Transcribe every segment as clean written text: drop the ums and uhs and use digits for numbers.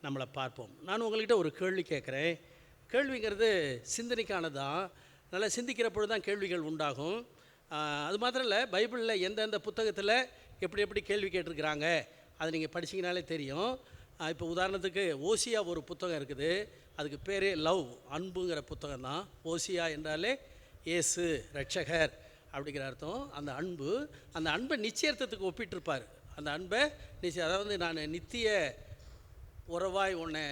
நம்மளை பார்ப்போம். நான் உங்கள்கிட்ட ஒரு கேள்வி கேட்குறேன். கேள்விங்கிறது சிந்தனைக்கானதான். நல்லா சிந்திக்கிற பொழுது தான் கேள்விகள் உண்டாகும். அது மாத்திரம் இல்லை, பைபிளில் எந்தெந்த புத்தகத்தில் எப்படி எப்படி கேள்வி கேட்டிருக்கிறாங்க அதை நீங்கள் படிச்சிங்கனாலே தெரியும். இப்போ உதாரணத்துக்கு ஓசியா ஒரு புத்தகம் இருக்குது, அதுக்கு பேர் லவ், அன்புங்கிற புத்தகம் தான். ஓசியா என்றாலே இயேசு ரட்சகர் அப்படிங்கிற அர்த்தம். அந்த அன்பை நிச்சயத்துக்கு ஒப்பிட்டிருப்பார். அந்த அன்பை அதாவது நான் நித்திய உறவாய் உன்னை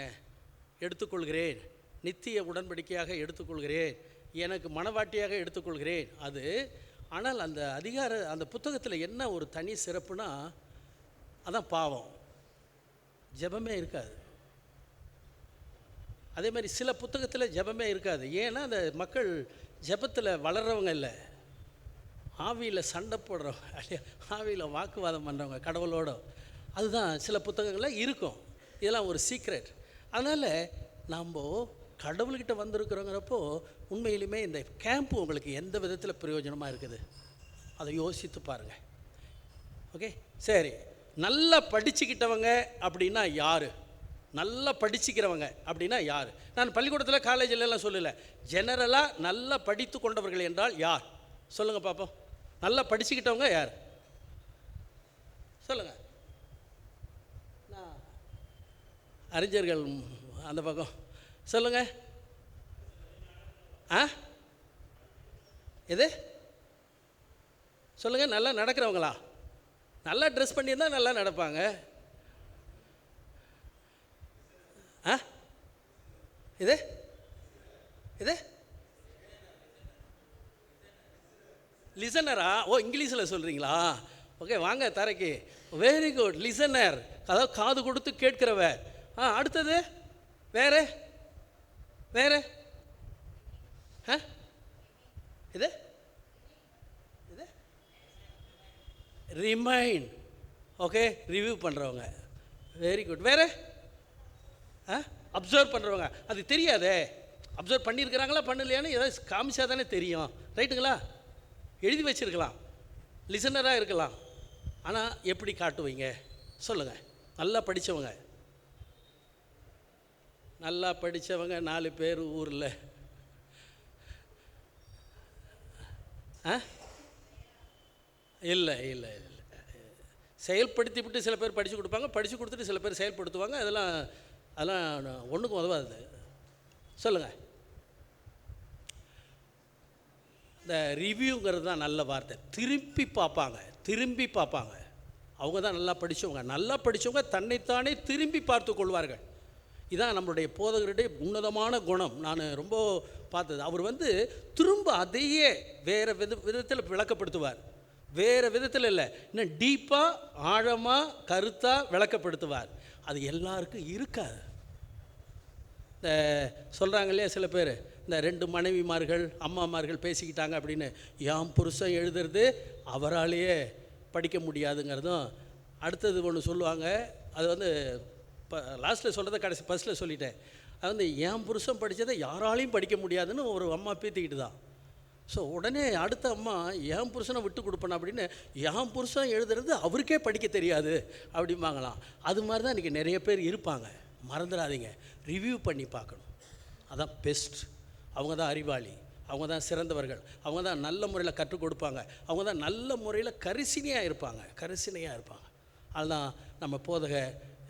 எடுத்துக்கொள்கிறேன், நித்திய உடன்படிக்கையாக எடுத்துக்கொள்கிறேன், எனக்கு மனவாட்டியாக எடுத்துக்கொள்கிறேன். அது ஆனால் அந்த புத்தகத்தில் என்ன ஒரு தனி சிறப்புனா, அதான் பாவம், ஜெபமே இருக்காது. அதே மாதிரி சில புத்தகத்தில் ஜெபமே இருக்காது. ஏன்னா அந்த மக்கள் ஜெபத்தில் வளர்கிறவங்க இல்லை, ஆவியில் சண்டை போடுறவங்க, ஆவியில் வாக்குவாதம் பண்ணுறவங்க கடவுளோட. அதுதான் சில புத்தகங்களில் இருக்கும். இதெல்லாம் ஒரு சீக்ரெட். அதனால் நாம் கடவுள்கிட்ட வந்திருக்கிறோங்கிறப்போ உண்மையிலுமே இந்த கேம்ப்பு உங்களுக்கு எந்த விதத்தில் பிரயோஜனமாக இருக்குது அதை யோசித்து பாருங்கள். ஓகே, சரி. நல்லா படிச்சுக்கிட்டவங்க அப்படின்னா யார்? நல்லா படிச்சுக்கிறவங்க அப்படின்னா யார்? நான் பள்ளிக்கூடத்தில் காலேஜிலலாம் சொல்லலை, ஜெனரலாக நல்லா படித்து கொண்டவர்கள் என்றால் யார் சொல்லுங்கள் பார்ப்போம். நல்லா படிச்சுக்கிட்டவங்க யார் சொல்லுங்கள். அறிஞர்கள் அந்த பக்கம் சொல்லுங்கள். எது சொல்லுங்கள். நல்லா நடக்கிறவங்களா? நல்லா ட்ரெஸ் பண்ணியிருந்தால் நல்லா நடப்பாங்க. இது இது லிசனரா? ஓ, இங்கிலீஷில் சொல்கிறீங்களா? ஓகே, வாங்க தரைக்கு. Very good. லிசனர், அதாவது காது கொடுத்து கேட்கிறவ. அடுத்தது வேறு வேறு இது இது ரிமைண்ட். ஓகே, ரிவ்யூ பண்ணுறவங்க. Very good. வேறு அப்சர்வ் பண்ணுறவங்க. அது தெரியாதே, அப்சர்வ் பண்ணியிருக்கிறாங்களா பண்ணலையான்னு ஏதாவது காமிச்சா தானே தெரியும். ரைட்டுங்களா? எழுதி வச்சுருக்கலாம், லிசனராக இருக்கலாம், ஆனால் எப்படி காட்டுவீங்க சொல்லுங்கள். நல்லா படித்தவங்க, நல்லா படித்தவங்க 4 பேர் ஊரில் இல்லை இல்லை இல்லை. செயல்படுத்தி விட்டு சில பேர் படித்து கொடுப்பாங்க, படித்து கொடுத்துட்டு சில பேர் செயல்படுத்துவாங்க. அதெல்லாம் ஒன்றுக்கும் உதவாது. சொல்லுங்கள். இந்த ரிவ்யூங்கிறது தான் நல்ல வார்த்தை. திரும்பி பார்ப்பாங்க. அவங்க தான் நல்லா படித்தவங்க. நல்லா படித்தவங்க தன்னைத்தானே திரும்பி பார்த்து கொள்வார்கள். இதான் நம்மளுடைய போதகருடைய உன்னதமான குணம். நான் ரொம்ப பார்த்தது. அவர் திரும்ப அதையே வேறு விதத்தில் விளக்கப்படுத்துவார். வேறு விதத்தில் இல்லை, இன்னும் டீப்பாக ஆழமாக கருத்தாக விளக்கப்படுத்துவார். அது எல்லாருக்கும் இருக்காது. இந்த சொல்கிறாங்க இல்லையா சில பேர், இந்த 2 மனைவிமார்கள் அம்மாமார்கள் பேசிக்கிட்டாங்க அப்படின்னு, யாம் புருஷன் எழுதுறது அவராலேயே படிக்க முடியாதுங்கிறதும். அடுத்தது ஒன்று சொல்லுவாங்க, அது இப்போ லாஸ்ட்டில் சொல்கிறத கடைசி ஃபஸ்ட்டில் சொல்லிட்டேன். அது என் புருஷன் படித்ததை யாராலையும் படிக்க முடியாதுன்னு ஒரு அம்மா பீத்திக்கிட்டு தான். ஸோ உடனே அடுத்த அம்மா என் புருஷனை விட்டு கொடுப்பேன் அப்படின்னு, என் புருஷன் எழுதுறது அவருக்கே படிக்க தெரியாது அப்படிம்பாங்களாம். அது மாதிரி தான் இன்றைக்கி நிறைய பேர் இருப்பாங்க. மறந்துடாதீங்க, ரிவ்யூ பண்ணி பார்க்கணும். அதான் பெஸ்ட். அவங்க தான் அறிவாளி, அவங்க தான் சிறந்தவர்கள், அவங்க தான் நல்ல முறையில் கற்றுக் கொடுப்பாங்க, அவங்க தான் நல்ல முறையில் கரிசனையாக இருப்பாங்க. அதுதான் நம்ம போதக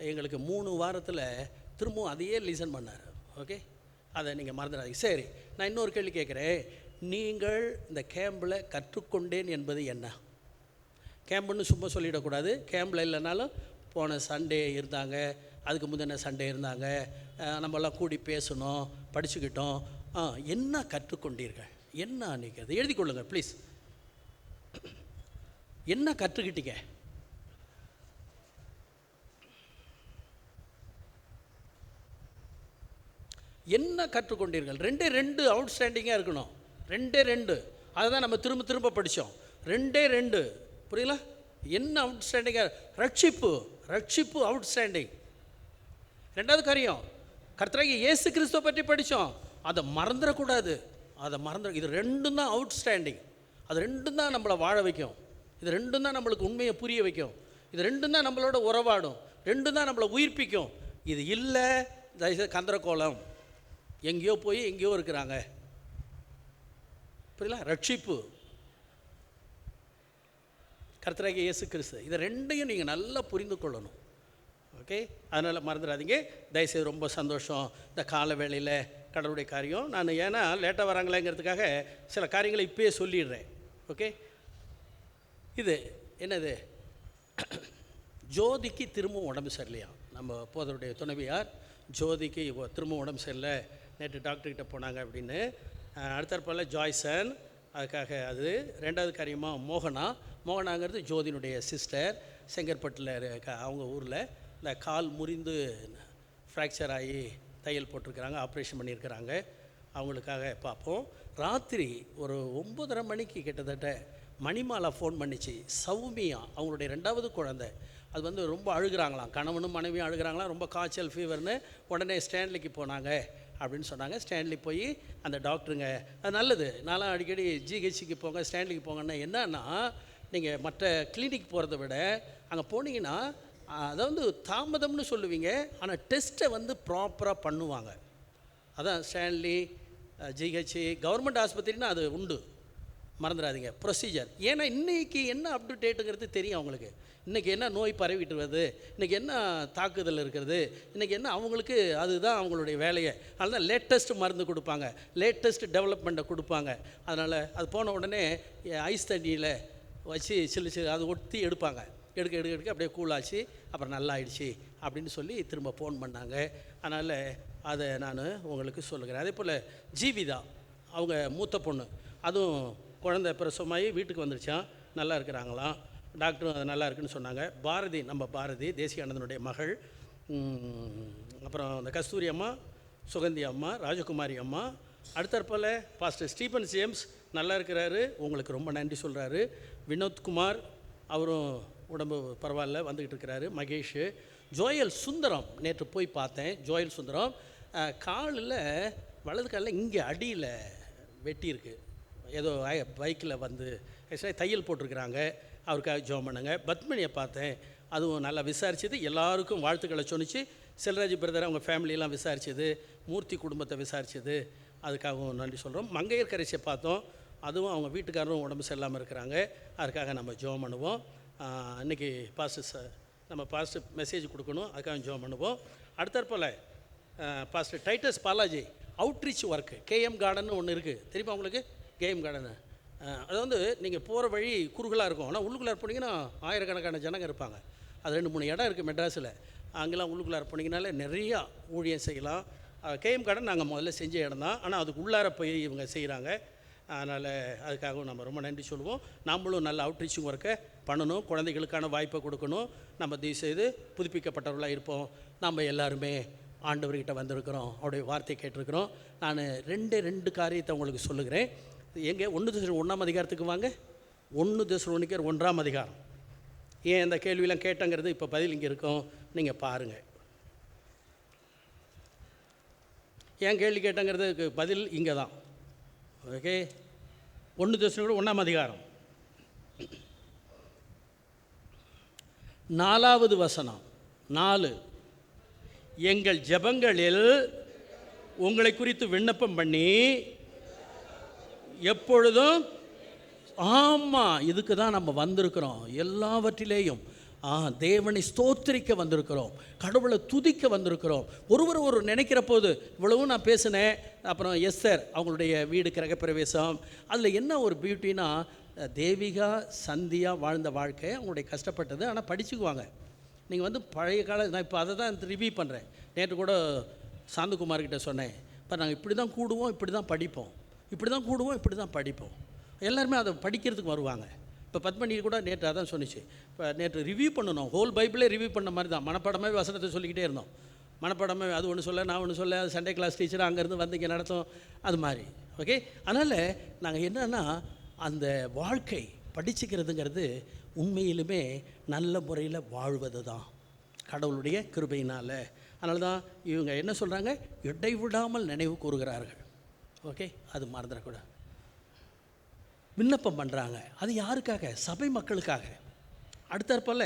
எங்களுக்கு 3 வாரத்தில் திரும்பவும் அதையே லிசன் பண்ணார். ஓகே, அதை நீங்கள் மறந்துடாதீங்க. சரி, நான் இன்னொரு கேள்வி கேட்குறேன். நீங்கள் இந்த கேம்பில் கற்றுக்கொண்டேன் என்பது என்ன? கேம்புன்னு சும்மா சொல்லிடக்கூடாது. கேம்பில் இல்லைனாலும் போன சண்டே இருந்தாங்க, அதுக்கு முந்தின சண்டே இருந்தாங்க, நம்மளாம் கூடி பேசணும், படிச்சுக்கிட்டோம். என்ன கற்றுக்கொண்டீர்கள்? என்ன அன்றைக்கி அதை எழுதி கொள்ளுங்கள் ப்ளீஸ். என்ன கற்றுக்கிட்டீங்க? என்ன கற்றுக்கொண்டீர்கள்? 2 அவுட்ஸ்டாண்டிங்காக இருக்கணும். 2 அதுதான் நம்ம திரும்ப படித்தோம். 2 புரியல? என்ன அவுட்ஸ்டாண்டிங்காக? ரட்சிப்பு அவுட்ஸ்டாண்டிங். 2வது காரியம், கர்த்தராகிய இயேசு கிறிஸ்துவை பற்றி படித்தோம். அதை மறந்துடக்கூடாது. இது 2 தான் அவுட்ஸ்டாண்டிங். அது 2 தான் நம்மளை வாழ வைக்கும். இது 2 தான் நம்மளுக்கு உண்மையை புரிய வைக்கும். இது 2 தான் நம்மளோட உறவாடும். 2 தான் நம்மளை உயிர்ப்பிக்கும். இது இல்லை தயவுசெய்து கந்தரக்கோலம், எங்கேயோ போய் எங்கேயோ இருக்கிறாங்க. புரியல? ரட்சிப்பு கர்த்தராகிய இயேசு கிறிஸ்து, இதை ரெண்டையும் நீங்கள் நல்லா புரிந்து கொள்ளணும். ஓகே, அதனால் மறந்துடாதீங்க தயவுசெய்து. ரொம்ப சந்தோஷம் இந்த கால வேளையில் கடவுளுடைய காரியம். நான் ஏன்னா லேட்டாக வராங்களேங்கிறதுக்காக சில காரியங்களை இப்போயே சொல்லிடுறேன். ஓகே, இது என்னது, ஜோதிக்கு திரும்பவும் உடம்பு சரியில்லையா? நம்ம போதருடைய துணைவியார் ஜோதிக்கு திரும்பவும் உடம்பு சரியில்லை, நேற்று டாக்டர்கிட்ட போனாங்க அப்படின்னு. அடுத்தற்போல் ஜாய்சன், அதுக்காக அது. ரெண்டாவது காரியமாக மோகனாங்கிறது ஜோதினுடைய சிஸ்டர், செங்கற்பட்டில் அவங்க ஊரில் இந்த கால் முறிந்து ஃப்ராக்சர் ஆகி தையல் போட்டிருக்கிறாங்க, ஆப்ரேஷன் பண்ணியிருக்கிறாங்க. அவங்களுக்காக பார்ப்போம். ராத்திரி ஒரு 9:30 மணிக்கு கிட்டத்தட்ட மணிமாலா ஃபோன் பண்ணிச்சு. சௌமியா அவங்களுடைய 2வது குழந்தை, அது ரொம்ப அழுகிறாங்களாம், கணவனும் மனைவியும் அழுகிறாங்களாம், ரொம்ப காய்ச்சல் ஃபீவர்னு. உடனே ஸ்டான்லிக்கு போனாங்க அப்படின்னு சொன்னாங்க. ஸ்டான்லி போய் அந்த டாக்டருங்க, அது நல்லது, நான்லாம் அடிக்கடி ஜிஹெச்சிக்கு போங்க ஸ்டான்லிக்கு போங்கன்னா என்னன்னா, நீங்கள் மற்ற கிளினிக் போகிறத விட அங்கே போனீங்கன்னா அதை தாமதம்னு சொல்லுவீங்க, ஆனால் டெஸ்ட்டை ப்ராப்பராக பண்ணுவாங்க. அதான் ஸ்டான்லி, ஜிஹெச்சி, கவர்மெண்ட் ஆஸ்பத்திரின்னா அது உண்டு, மறந்துடாதீங்க ப்ரொசீஜர். ஏன்னா இன்றைக்கி என்ன அப்டேட்டுங்கிறது தெரியும் அவங்களுக்கு. இன்றைக்கி என்ன நோய் பரவிட்டு வருது, இன்றைக்கி என்ன தாக்குதல் இருக்கிறது, இன்றைக்கி என்ன, அவங்களுக்கு அதுதான் அவங்களுடைய வேலையை. அதனால தான் லேட்டஸ்ட் மருந்து கொடுப்பாங்க, லேட்டஸ்ட் டெவலப்மெண்ட்டை கொடுப்பாங்க. அதனால் அது போன உடனே ஐஸ் தண்ணியில் வச்சு சில்லு அது ஒட்டி எடுப்பாங்க, எடுக்க அப்படியே கூலாச்சு, அப்புறம் நல்லா ஆயிடுச்சு அப்படின்னு சொல்லி திரும்ப ஃபோன் பண்ணாங்க. அதனால் அதை நான் உங்களுக்கு சொல்லுகிறேன். அதே போல் ஜீவிதா அவங்க மூத்த பொண்ணு, அதுவும் குழந்தை பிரசவமாகி வீட்டுக்கு வந்துருச்சான், நல்லா இருக்கிறாங்களாம், டாக்டரும் அது நல்லா இருக்குன்னு சொன்னாங்க. பாரதி, நம்ம பாரதி தேசிகானந்தனுடைய மகள், அப்புறம் அந்த கஸ்தூரி அம்மா, சுகந்தி அம்மா, ராஜகுமாரி அம்மா. அடுத்தற்போல் பாஸ்டர் ஸ்டீபன் ஜேம்ஸ் நல்லா இருக்கிறாரு, உங்களுக்கு ரொம்ப நன்றி சொல்கிறாரு. வினோத்குமார் அவரும் உடம்பு பரவாயில்ல, வந்துக்கிட்டு இருக்கிறாரு. மகேஷ், ஜோயல் சுந்தரம் நேற்று போய் பார்த்தேன். ஜோயல் சுந்தரம் காலில் வலது காலில் இங்கே அடியில் வெட்டியிருக்கு, ஏதோ பைக்கில் தையல் போட்டிருக்கிறாங்க, அவருக்காக ஜெபம் பண்ணுங்க. பத்மினியை பார்த்தேன், அதுவும் நல்லா விசாரிச்சது, எல்லாருக்கும் வாழ்த்துக்களை சொன்னிச்சு. செல்ராஜ் பிரதர் அவங்க ஃபேமிலியெல்லாம் விசாரிச்சது, மூர்த்தி குடும்பத்தை விசாரிச்சது, அதுக்காகவும் நன்றி சொல்கிறோம். மங்கையர் கரைசியை பார்த்தோம், அதுவும் அவங்க வீட்டுக்காரரும் உடம்பு சரியில்லாமல் இருக்கிறாங்க, அதுக்காக நம்ம ஜெபம் பண்ணுவோம். இன்றைக்கி நம்ம பாஸ்டர் மெசேஜ் கொடுக்கணும், அதுக்காக ஜெபம் பண்ணுவோம். அடுத்தற்போல் pastor Titus Balaji outreach work, KM garden ஒன்று இருக்குது, தெரியுமா உங்களுக்கு? கேஎம் கார்டனு அது நீங்கள் போகிற வழி குறுகலாக இருக்கும், ஆனால் உள்ளுக்குள்ளார போனீங்கன்னா ஆயிரக்கணக்கான ஜனங்க இருப்பாங்க. அது 2-3 இடம் இருக்குது மெட்ராஸில், அங்கெல்லாம் உள்ளுக்குள்ளார போனீங்கனாலே நிறையா ஊழியம் செய்யலாம். கேஎம் கார்டன் நாங்கள் முதல்ல செஞ்ச இடம் தான், ஆனால் அதுக்கு உள்ளார போய் இவங்க செய்கிறாங்க. அதனால் அதுக்காகவும் நம்ம ரொம்ப நன்றி சொல்லுவோம். நம்மளும் நல்ல அவுட்ரீச்சிங் ஒர்க்கை பண்ணணும், குழந்தைகளுக்கான வாய்ப்பை கொடுக்கணும். நம்ம தயவுசெய்து புதுப்பிக்கப்பட்டவர்களாக இருப்போம். நம்ம எல்லாருமே ஆண்டவர்கிட்ட வந்திருக்கிறோம், அவருடைய வார்த்தையை கேட்டிருக்கிறோம். நான் 2 காரியத்தை உங்களுக்கு சொல்லுகிறேன். எங்கே 1 தெசலோனிக்கர் 1ஆம் அதிகாரத்துக்கு வாங்க. 1 தெசலோனிக்கர் 1ஆம் அதிகாரம். ஏன் இந்த கேள்வியெல்லாம் கேட்டங்கிறது இப்போ பதில் இங்கே இருக்கும், நீங்கள் பாருங்கள். ஏன் கேள்வி கேட்டங்கிறதுக்கு பதில் இங்கே தான். ஓகே, 1 தெசலோனிக்கர் 1ஆம் அதிகாரம் 4வது வசனம். 4, எங்கள் ஜெபங்களில் உங்களை குறித்து விண்ணப்பம் பண்ணி எப்பொழுதும், ஆமாம், இதுக்கு தான் நம்ம வந்திருக்கிறோம். எல்லாவற்றிலேயும் தேவனை ஸ்தோத்திரிக்க வந்திருக்கிறோம், கடவுளை துதிக்க வந்திருக்கிறோம். ஒரு நினைக்கிற போது இவ்வளவும் நான் பேசினேன். அப்புறம் எஸ்தர் அவங்களுடைய வீடு கிரகப்பிரவேசம், அதில் என்ன ஒரு பியூட்டினா, தேவிகா சந்தியா வாழ்ந்த வாழ்க்கை அவங்களுடைய கஷ்டப்பட்டது, ஆனால் படிச்சுக்குவாங்க. நீங்கள் பழைய கால, நான் இப்போ அதை தான் ரிவ்யூ பண்ணுறேன். நேற்று கூட சாந்தகுமார்கிட்ட சொன்னேன், இப்போ நாங்கள் இப்படி தான் கூடுவோம், இப்படி தான் படிப்போம், இப்படி தான் கூடுவோம், இப்படி தான் படிப்போம். எல்லாருமே அதை படிக்கிறதுக்கு வருவாங்க. இப்போ பத்மணி கூட நேற்று அதான் சொன்னிச்சு, இப்போ நேற்று ரிவ்யூ பண்ணணும், ஹோல் பைபிளே ரிவ்யூ பண்ண மாதிரி தான். மனப்பாடமாக வசனத்தை சொல்லிக்கிட்டே இருந்தோம், மனப்பாடமாக அது ஒன்று சொல்ல நான் ஒன்று சொல்ல, அது சண்டே கிளாஸ் டீச்சர் அங்கேருந்து வந்து இங்கே நடத்தும், அது மாதிரி. ஓகே, அதனால் நாங்கள் என்னென்னா, அந்த வாழ்க்கை படிச்சுக்கிறதுங்கிறது உண்மையிலுமே நல்ல முறையில் வாழ்வது தான் கடவுளுடைய கிருபையினால். அதனால தான் இவங்க என்ன சொல்கிறாங்க, இடைவிடாமல் நினைவு கூறுகிறார்கள். ஓகே, அது மறந்துடக்கூடாது. விண்ணப்பம் பண்ணுறாங்க, அது யாருக்காக? சபை மக்களுக்காக. அடுத்தாற்போல்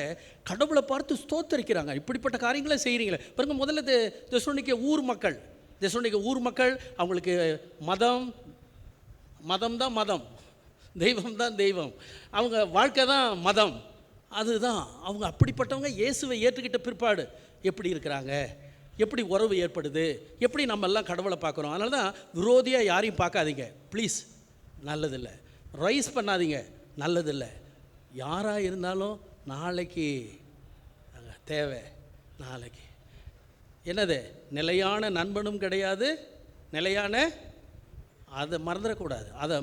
கடவுளை பார்த்து ஸ்தோத்தரிக்கிறாங்க. இப்படிப்பட்ட காரியங்களை செய்கிறீங்களே பாருங்க. முதல்ல தெசலோனிக்கே ஊர் மக்கள் அவங்களுக்கு மதம் தான் மதம், தெய்வம் தான் தெய்வம், அவங்க வாழ்க்கை தான் மதம். அதுதான் அவங்க. அப்படிப்பட்டவங்க இயேசுவை ஏற்றுக்கிட்ட பிற்பாடு எப்படி இருக்கிறாங்க, எப்படி உறவு ஏற்படுது, எப்படி நம்ம எல்லாம் கடவுளை பார்க்குறோம். அதனால தான் விரோதியாக யாரையும் பார்க்காதீங்க ப்ளீஸ், நல்லதில்லை. ரைஸ் பண்ணாதீங்க, நல்லதில்லை. யாராக இருந்தாலும் நாளைக்கு தேவை. நாளைக்கு என்னது நிலையான நண்பனும் கிடையாது, நிலையான அதை மறந்துடக்கூடாது. அதை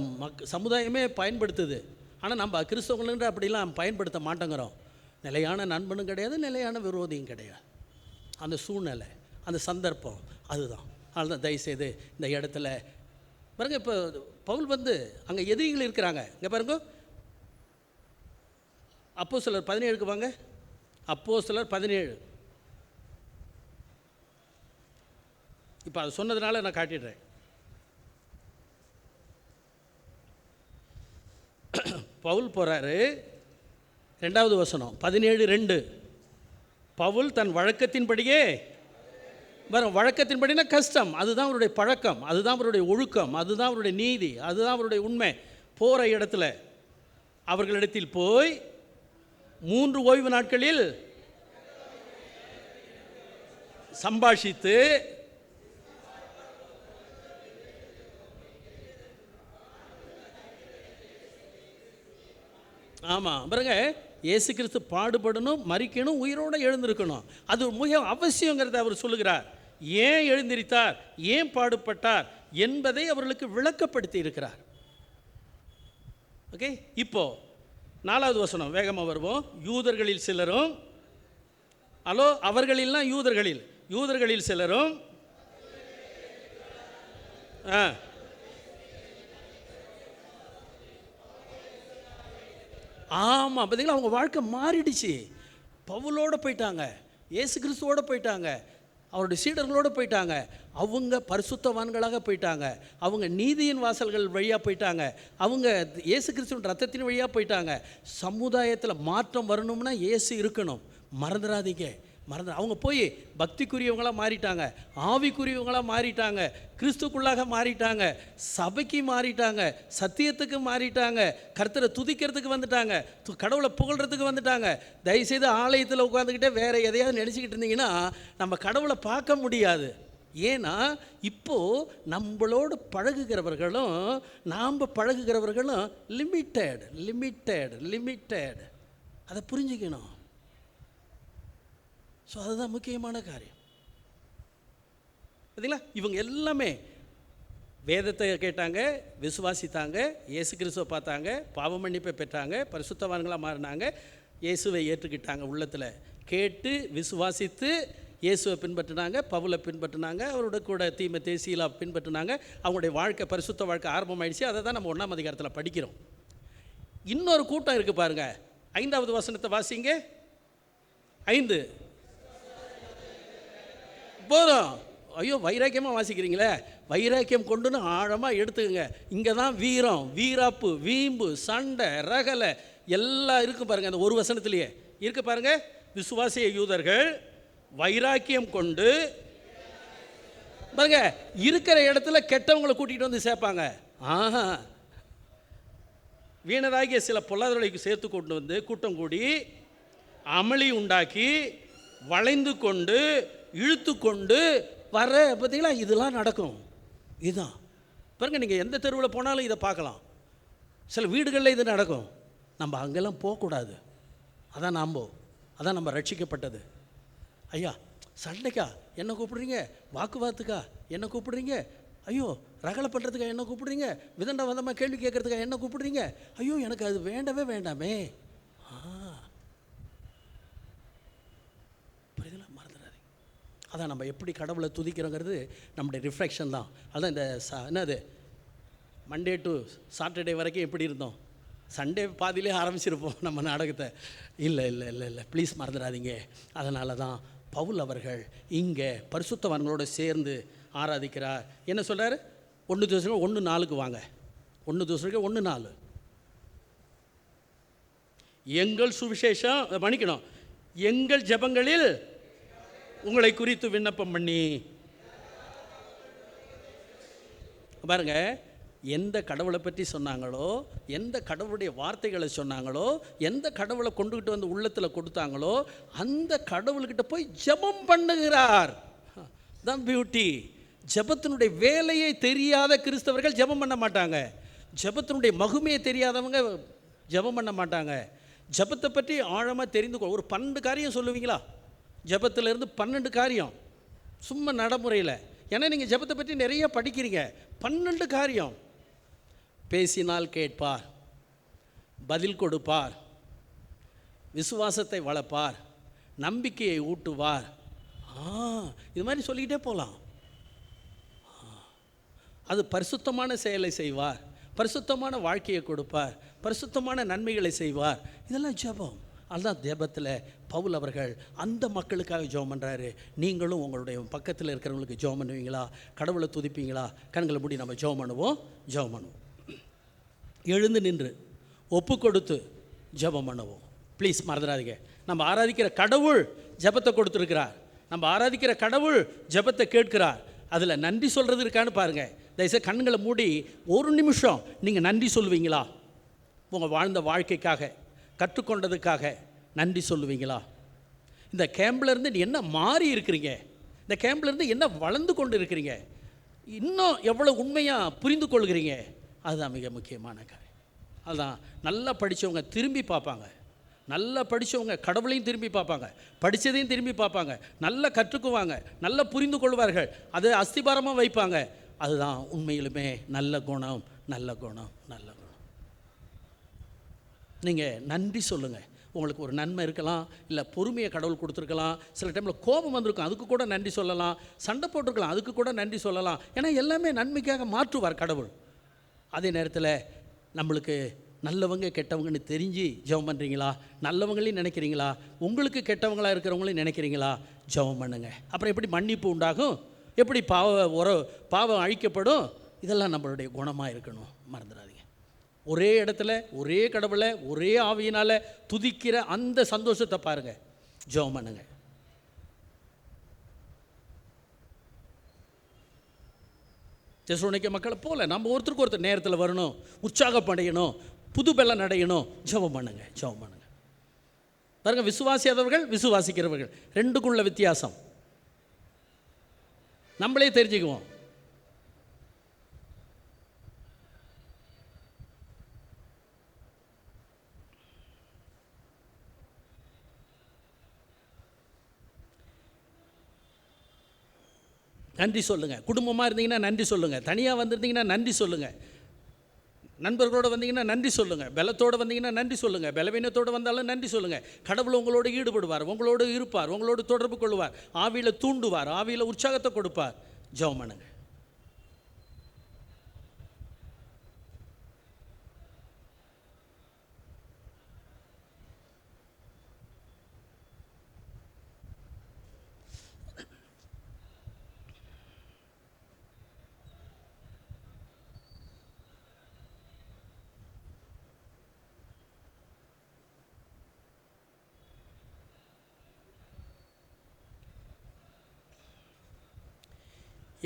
சமுதாயமே பயன்படுத்துது. ஆனால் நம்ம கிறிஸ்தவங்கள்ன்ற அப்படிலாம் பயன்படுத்த மாட்டேங்கிறோம். நிலையான நண்பனும் கிடையாது, நிலையான விரோதியும் கிடையாது. அந்த சூழ்நிலை, அந்த சந்தர்ப்பம், அதுதான். அதனால்தான் தயவுசெய்து இந்த இடத்துல பாருங்க. இப்போ பவுல் அங்கே எதிரிகள் இருக்கிறாங்க. இங்கே பாருங்க, அப்போஸ்தலர் 17 வாங்க. அப்போஸ்தலர் 17. இப்போ அது சொன்னதுனால நான் காட்டிடுறேன். பவுல் போகிறாரு, 2வது வசனம் 17:2. பவுல் தன் வழக்கத்தின்படியே வழக்கத்தின்படினா கஷ்டம், அதுதான் அவருடைய பழக்கம், அதுதான் அவருடைய ஒழுக்கம், அதுதான் அவருடைய நீதி, அதுதான் அவருடைய உண்மை. போகிற இடத்துல அவர்களிடத்தில் போய் 3 ஓய்வு நாட்களில் சம்பாஷித்து, ஆமாம் பாருங்க, இயேசு கிறிஸ்து பாடுபடணும், மரிக்கணும், உயிரோடு எழுந்திருக்கணும். அது மிக அவசியங்கிறத அவர் சொல்லுகிறார். ஏன் எழுந்திருத்தார், ஏன் பாடுபட்டார் என்பதை அவர்களுக்கு விளக்கப்படுத்தி இருக்கிறார். ஓகே, இப்போ 4வது வசனம் வேகமாக வருவோம். யூதர்களில் சிலரும், அவர்களில்னா யூதர்களில் சிலரும் ஆமாம் பார்த்தீங்களா, அவங்க வாழ்க்கை மாறிடுச்சு. பவுலோடு போயிட்டாங்க, இயேசு கிறிஸ்துவோடு போயிட்டாங்க, அவருடைய சீடர்களோடு போயிட்டாங்க. அவங்க பரிசுத்தவான்களாக போயிட்டாங்க, அவங்க நீதியின் வாசல்கள் வழியாக போயிட்டாங்க, அவங்க இயேசு கிறிஸ்துவின் ரத்தத்தின் வழியாக போயிட்டாங்க. சமுதாயத்தில் மாற்றம் வரணும்னா இயேசு இருக்கணும், மறந்துடாதீங்க. அவங்க போய் பக்திக்குரியவங்களாக மாறிட்டாங்க, ஆவிக்குரியவங்களாக மாறிட்டாங்க, கிறிஸ்துக்குள்ளாக மாறிட்டாங்க, சபைக்கு மாறிட்டாங்க, சத்தியத்துக்கு மாறிட்டாங்க, கர்த்தரை துதிக்கிறதுக்கு வந்துட்டாங்க, கடவுளை புகழ்கிறதுக்கு வந்துட்டாங்க. தயவுசெய்து ஆலயத்தில் உட்காந்துக்கிட்டே வேறு எதையாவது நினச்சிக்கிட்டு இருந்தீங்கன்னா நம்ம கடவுளை பார்க்க முடியாது. ஏன்னா இப்போது நம்மளோடு பழகுகிறவர்களும் நாம் பழகுகிறவர்களும் லிமிட்டெட். அதை புரிஞ்சுக்கணும். ஸோ அதுதான் முக்கியமான காரியம். பார்த்தீங்களா, இவங்க எல்லாமே வேதத்தை கேட்டாங்க, விசுவாசித்தாங்க, இயேசு கிறிஸ்துவை பார்த்தாங்க, பாவ மன்னிப்பை பெற்றாங்க, பரிசுத்தவான்களாக மாறினாங்க, இயேசுவை ஏற்றுக்கிட்டாங்க, உள்ளத்தில் கேட்டு விசுவாசித்து இயேசுவை பின்பற்றினாங்க, பவுலை பின்பற்றினாங்க, அவரோட கூட தீமோத்தேயு சீலா பின்பற்றினாங்க. அவங்களுடைய வாழ்க்கை, பரிசுத்த வாழ்க்கை ஆரம்பமாயிடுச்சு. அதை தான் நம்ம 1ஆம் அதிகாரத்தில் படிக்கிறோம். இன்னொரு கூட்டம் இருக்குது பாருங்கள். 5வது வசனத்தை வாசிங்க. 5 போதும். ஐயோ, வைராக்கியமாக வாசிக்கிறீங்களே, வைராக்கியம் கொண்டுன்னு ஆழமாக எடுத்துக்கங்க. இங்கே தான் வீரம், வீராப்பு, வீம்பு, சண்டை, ரகலை எல்லாம் இருக்குது பாருங்கள். அந்த ஒரு வசனத்திலேயே இருக்குது பாருங்கள். விசுவாசிய யூதர்கள் வைராக்கியம் கொண்டு பாருங்க, இருக்கிற இடத்துல கெட்டவங்களை கூட்டிகிட்டு வந்து சேர்ப்பாங்க. வீணராகிய சில பொல்லாதவர்களுக்கு சேர்த்து கொண்டு வந்து கூட்டம் கூடி அமளி உண்டாக்கி வளைந்து கொண்டு இழுத்து கொண்டு வர, பார்த்தீங்களா, இதெல்லாம் நடக்கும். இதுதான் பாருங்க, நீங்கள் எந்த தெருவில் போனாலும் இதை பார்க்கலாம். சில வீடுகளில் இது நடக்கும். நம்ம அங்கெல்லாம் போகக்கூடாது. அதான் நம்ம ரட்சிக்கப்பட்டது. ஐயா, சண்டைக்கா என்ன கூப்பிடுறீங்க, வாக்குவாதத்துக்கா என்ன கூப்பிடுறீங்க, ஐயோ ரகலை பண்ணுறதுக்கா என்ன கூப்பிடுறீங்க, விதண்டா வந்தமாக கேள்வி கேட்குறதுக்கா என்ன கூப்பிடுறீங்க, ஐயோ எனக்கு அது வேண்டவே வேண்டாமே. புரியுதுல, மறந்துடாதீங்க. அதான் நம்ம எப்படி கடவுளை துதிக்கிறோங்கிறது நம்முடைய ரிஃப்ளெக்ஷன் தான். அதான் இந்த என்னது மண்டே டு சாட்டர்டே வரைக்கும் எப்படி இருந்தோம், சண்டே பாதியிலே ஆரம்பிச்சிருப்போம் நம்ம நாடகத்தை. இல்லை ப்ளீஸ் மறந்துடாதீங்க. அதனால தான் பவுல் அவர்கள் இங்கே பரிசுத்தவான்களோடு சேர்ந்து ஆராதிக்கிறார். என்ன சொல்கிறார்? 1 தெசலோனிக்கேயர் 1:4 வாங்க. 1 தெசலோனிக்கேயர் 1:4. எங்கள் சுவிசேஷம் மன்னிக்கணும், எங்கள் ஜெபங்களில் உங்களை குறித்து விண்ணப்பம் பண்ணி. பாருங்க, எந்த கடவுளை பற்றி சொன்னாங்களோ, எந்த கடவுளுடைய வார்த்தைகளை சொன்னாங்களோ, எந்த கடவுளை கொண்டுகிட்டு வந்து உள்ளத்தில் கொடுத்தாங்களோ, அந்த கடவுள்கிட்ட போய் ஜெபம் பண்ணுகிறார். தான் பியூட்டி. ஜெபத்தினுடைய வேலையை தெரியாத கிறிஸ்தவர்கள் ஜெபம் பண்ண மாட்டாங்க. ஜெபத்தினுடைய மகிமையை தெரியாதவங்க ஜெபம் பண்ண மாட்டாங்க. ஜெபத்தை பற்றி ஆழமாக தெரிந்து கொள்ள ஒரு 12 காரியம் சொல்லுவீங்களா? ஜெபத்திலேருந்து 12 காரியம் சும்மா நடைமுறையில். ஏன்னா நீங்கள் ஜெபத்தை பற்றி நிறைய படிக்கிறீங்க. 12 காரியம். பேசினால் கேட்பார், பதில் கொடுப்பார், விசுவாசத்தை வளர்ப்பார், நம்பிக்கையை ஊட்டுவார். இது மாதிரி சொல்லிக்கிட்டே போகலாம். அது பரிசுத்தமான செயலை செய்வார், பரிசுத்தமான வாழ்க்கையை கொடுப்பார், பரிசுத்தமான நன்மைகளை செய்வார். இதெல்லாம் ஜெபம். அதுதான் ஜெபத்தில் பவுல் அவர்கள் அந்த மக்களுக்காக ஜெபம் பண்ணுறாரு. நீங்களும் உங்களுடைய பக்கத்தில் இருக்கிறவங்களுக்கு ஜெபம் பண்ணுவீங்களா? கடவுளை துதிப்பீங்களா? கண்களை மூடி நம்ம ஜெபம் பண்ணுவோம். ஜெபம் பண்ணுவோம். எழுந்து நின்று ஒப்பு கொடுத்து ஜெபம் பண்ணுவோம். ப்ளீஸ் மறந்துடாதீங்க, நம்ம ஆராதிக்கிற கடவுள் ஜெபத்தை கொடுத்துருக்கிறார். நம்ம ஆராதிக்கிற கடவுள் ஜெபத்தை கேட்கிறார். அதில் நன்றி சொல்கிறது இருக்கான்னு பாருங்கள். தயவுசெய்து கண்களை மூடி ஒரு நிமிஷம் நீங்கள் நன்றி சொல்லுவீங்களா? உங்கள் வாழ்ந்த வாழ்க்கைக்காக, கற்றுக்கொண்டதுக்காக நன்றி சொல்லுவீங்களா? இந்த கேம்பிலேருந்து என்ன மாறி இருக்கிறீங்க? இந்த கேம்பிலேருந்து என்ன வளர்ந்து கொண்டு இருக்கிறீங்க? இன்னும் எவ்வளோ உண்மையாக புரிந்து கொள்கிறீங்க? அதுதான் மிக முக்கியமான காரியம். அதுதான் நல்லா படித்தவங்க திரும்பி பார்ப்பாங்க. நல்லா படித்தவங்க கடவுளையும் திரும்பி பார்ப்பாங்க, படித்ததையும் திரும்பி பார்ப்பாங்க, நல்லா கற்றுக்குவாங்க, நல்லா புரிந்து கொள்வார்கள், அதை அஸ்திபாரமாக வைப்பாங்க. அதுதான் உண்மையிலுமே நல்ல குணம். நல்ல குணம், நல்ல குணம். நீங்கள் நன்றி சொல்லுங்கள். உங்களுக்கு ஒரு நன்மை இருக்கலாம், இல்லை பொறுமையை கடவுள் கொடுத்துருக்கலாம், சில டைமில் கோபம் வந்திருக்கும், அதுக்கு கூட நன்றி சொல்லலாம், சண்டை போட்டிருக்கலாம், அதுக்கு கூட நன்றி சொல்லலாம். ஏன்னா எல்லாமே நன்மைக்காக மாற்றுவார் கடவுள். அதே நேரத்தில் நம்மளுக்கு நல்லவங்க கெட்டவங்கன்னு தெரிஞ்சு ஜெபம் பண்ணுறீங்களா? நல்லவங்களையும் நினைக்கிறீங்களா? உங்களுக்கு கெட்டவங்களாக இருக்கிறவங்களையும் நினைக்கிறீங்களா? ஜெபம் பண்ணுங்க. அப்புறம் எப்படி மன்னிப்பு உண்டாகும்? எப்படி பாவம் அழிக்கப்படும்? இதெல்லாம் நம்மளுடைய குணமாக இருக்கணும். மறந்துடாதீங்க. ஒரே இடத்துல ஒரே கடவுளை ஒரே ஆவியினால் துதிக்கிற அந்த சந்தோஷத்தை பாருங்கள். ஜெபம் பண்ணுங்க. தெசலோனிக்கே மக்களை போல நம்ம ஒருத்தருக்கு ஒருத்தர் நேரத்தில் வரணும், உற்சாகப்படையணும், புது பெல்லம் அடையணும். ஜெபம் பண்ணுங்க, ஜெபம் பண்ணுங்க. பாருங்க, விசுவாசியாதவர்கள் விசுவாசிக்கிறவர்கள் ரெண்டுக்குள்ள வித்தியாசம் நம்மளே தெரிஞ்சுக்குவோம். நன்றி சொல்லுங்கள். குடும்பமாக இருந்தீங்கன்னா நன்றி சொல்லுங்கள். தனியாக வந்திருந்தீங்கன்னா நன்றி சொல்லுங்கள். நண்பர்களோடு வந்தீங்கன்னா நன்றி சொல்லுங்கள். பலத்தோடு வந்தீங்கன்னா நன்றி சொல்லுங்கள். பலவீனத்தோடு வந்தாலும் நன்றி சொல்லுங்கள். கடவுள் உங்களோடு ஈடுபடுவார், உங்களோடு இருப்பார், உங்களோடு தொடர்பு கொள்வார், ஆவியில் தூண்டுவார், ஆவியில் உற்சாகத்தை கொடுப்பார். ஜெபம் பண்ணுங்க.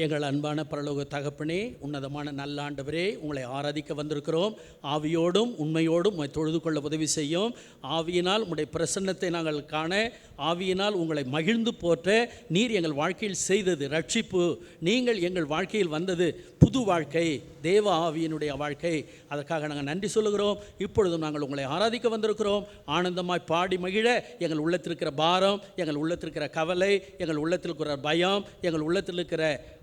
எங்கள் அன்பான பரலோக தகப்பனே, உன்னதமான நல்ல ஆண்டவரே, உங்களை ஆராதிக்க வந்திருக்கிறோம். ஆவியோடும் உண்மையோடும் உங்களை தொழுது கொள்ள உதவி செய்யும். ஆவியினால் உங்களுடைய பிரசன்னத்தை நாங்கள் காண, ஆவியினால் உங்களை மகிழ்ந்து போற்ற நீர் எங்கள் வாழ்க்கையில் செய்தது ரட்சிப்பு. நீங்கள் எங்கள் வாழ்க்கையில் வந்தது புது வாழ்க்கை, தேவ ஆவியினுடைய வாழ்க்கை. அதற்காக நாங்கள் நன்றி சொல்லுகிறோம். இப்பொழுதும் நாங்கள் உங்களை ஆராதிக்க வந்திருக்கிறோம். ஆனந்தமாய் பாடி மகிழ எங்கள் உள்ளத்தில் இருக்கிற பாரம், எங்கள் உள்ளத்தில் இருக்கிற கவலை, எங்கள் உள்ளத்தில் இருக்கிற பயம், எங்கள் உள்ளத்தில் இருக்கிற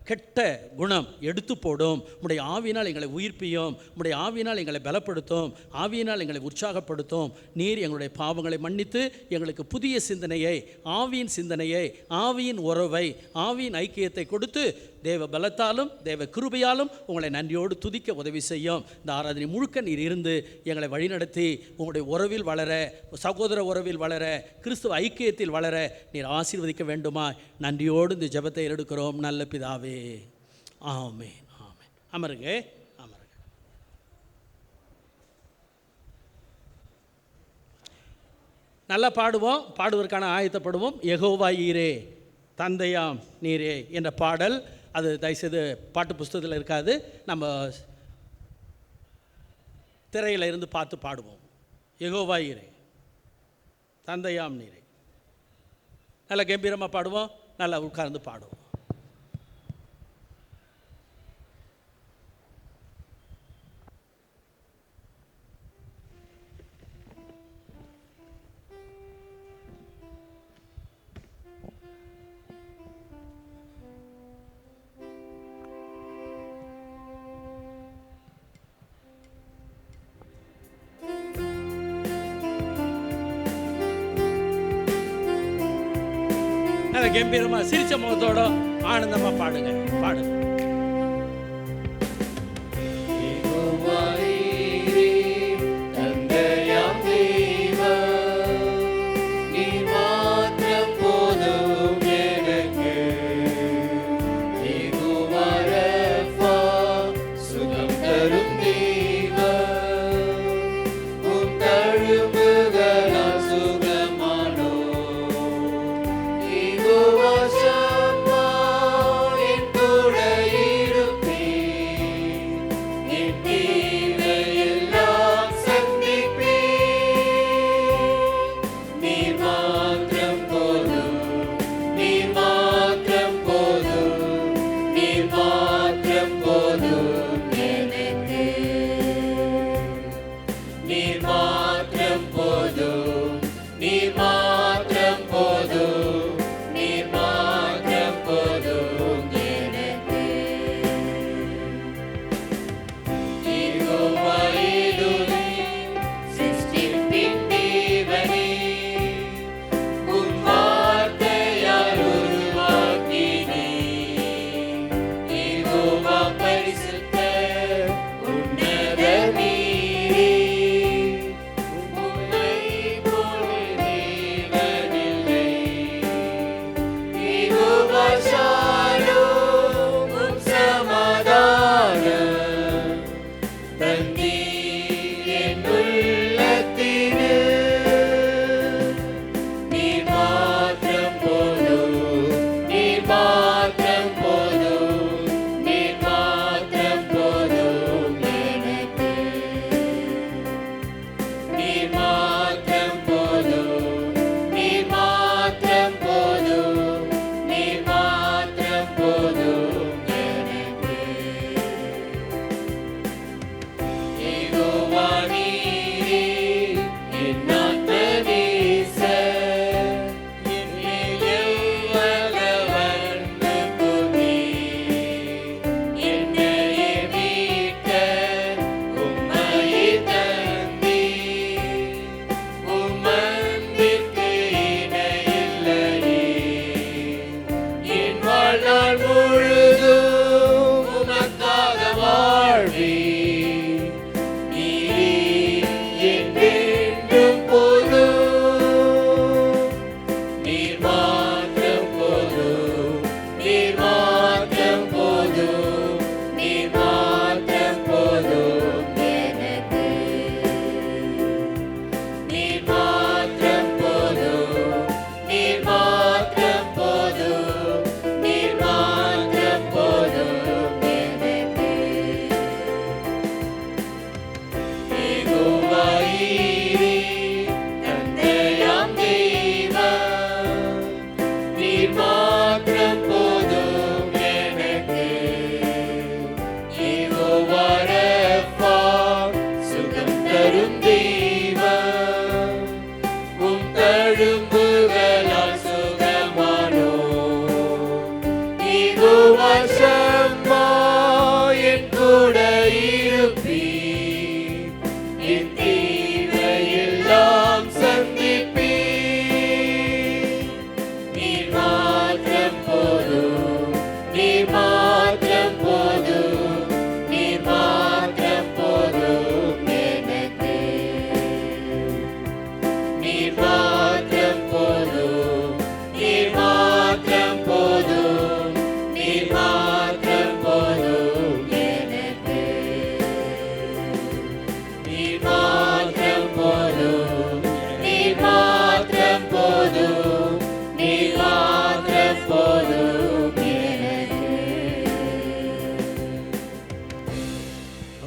கெட்ட குணம் எடுத்து போடும். உம்முடைய ஆவியினால் எங்களை உயிர்ப்பியும், உம்முடைய ஆவியினால் எங்களை பலப்படுத்தும், ஆவியினால் எங்களை உற்சாகப்படுத்தும். நீர் எங்களுடைய பாவங்களை மன்னித்து எங்களுக்கு புதிய சிந்தனையை, ஆவியின் சிந்தனையை, ஆவியின் உறவை, ஆவியின் ஐக்கியத்தை கொடுத்து தேவ பலத்தாலும் தேவ கிருபையாலும் உங்களை நன்றியோடு துதிக்க உதவி செய்யும். இந்த ஆராதனை முழுக்க நீர் இருந்து எங்களை வழிநடத்தி உங்களுடைய உறவில் வளர, சகோதர உறவில் வளர, கிறிஸ்துவ ஐக்கியத்தில் வளர நீர் ஆசீர்வதிக்க வேண்டுமா? நன்றியோடு இந்த ஜெபத்தை எடுக்கிறோம் நல்ல பிதாவே. ஆமென், ஆமென். அமருங்க, அமருங்க. நல்லா பாடுவோம், பாடுவதற்கான ஆயத்தப்படுவோம். யெகோவா ஈரே, தந்தையாம் நீரே என்ற பாடல், அது தயவுசெய்து பாட்டு புஸ்தகத்தில் இருக்காது, நம்ம திரையில் இருந்து பார்த்து பாடுவோம். யெகோவா ஈரே, தந்தையாம் நீரே. நல்லா கம்பீரமாக பாடுவோம், நல்லா உட்கார்ந்து பாடுவோம். நல்ல கம்பீரமா சிரிச்ச முகத்தோட ஆனந்தமா பாடுங்க, பாடுங்க.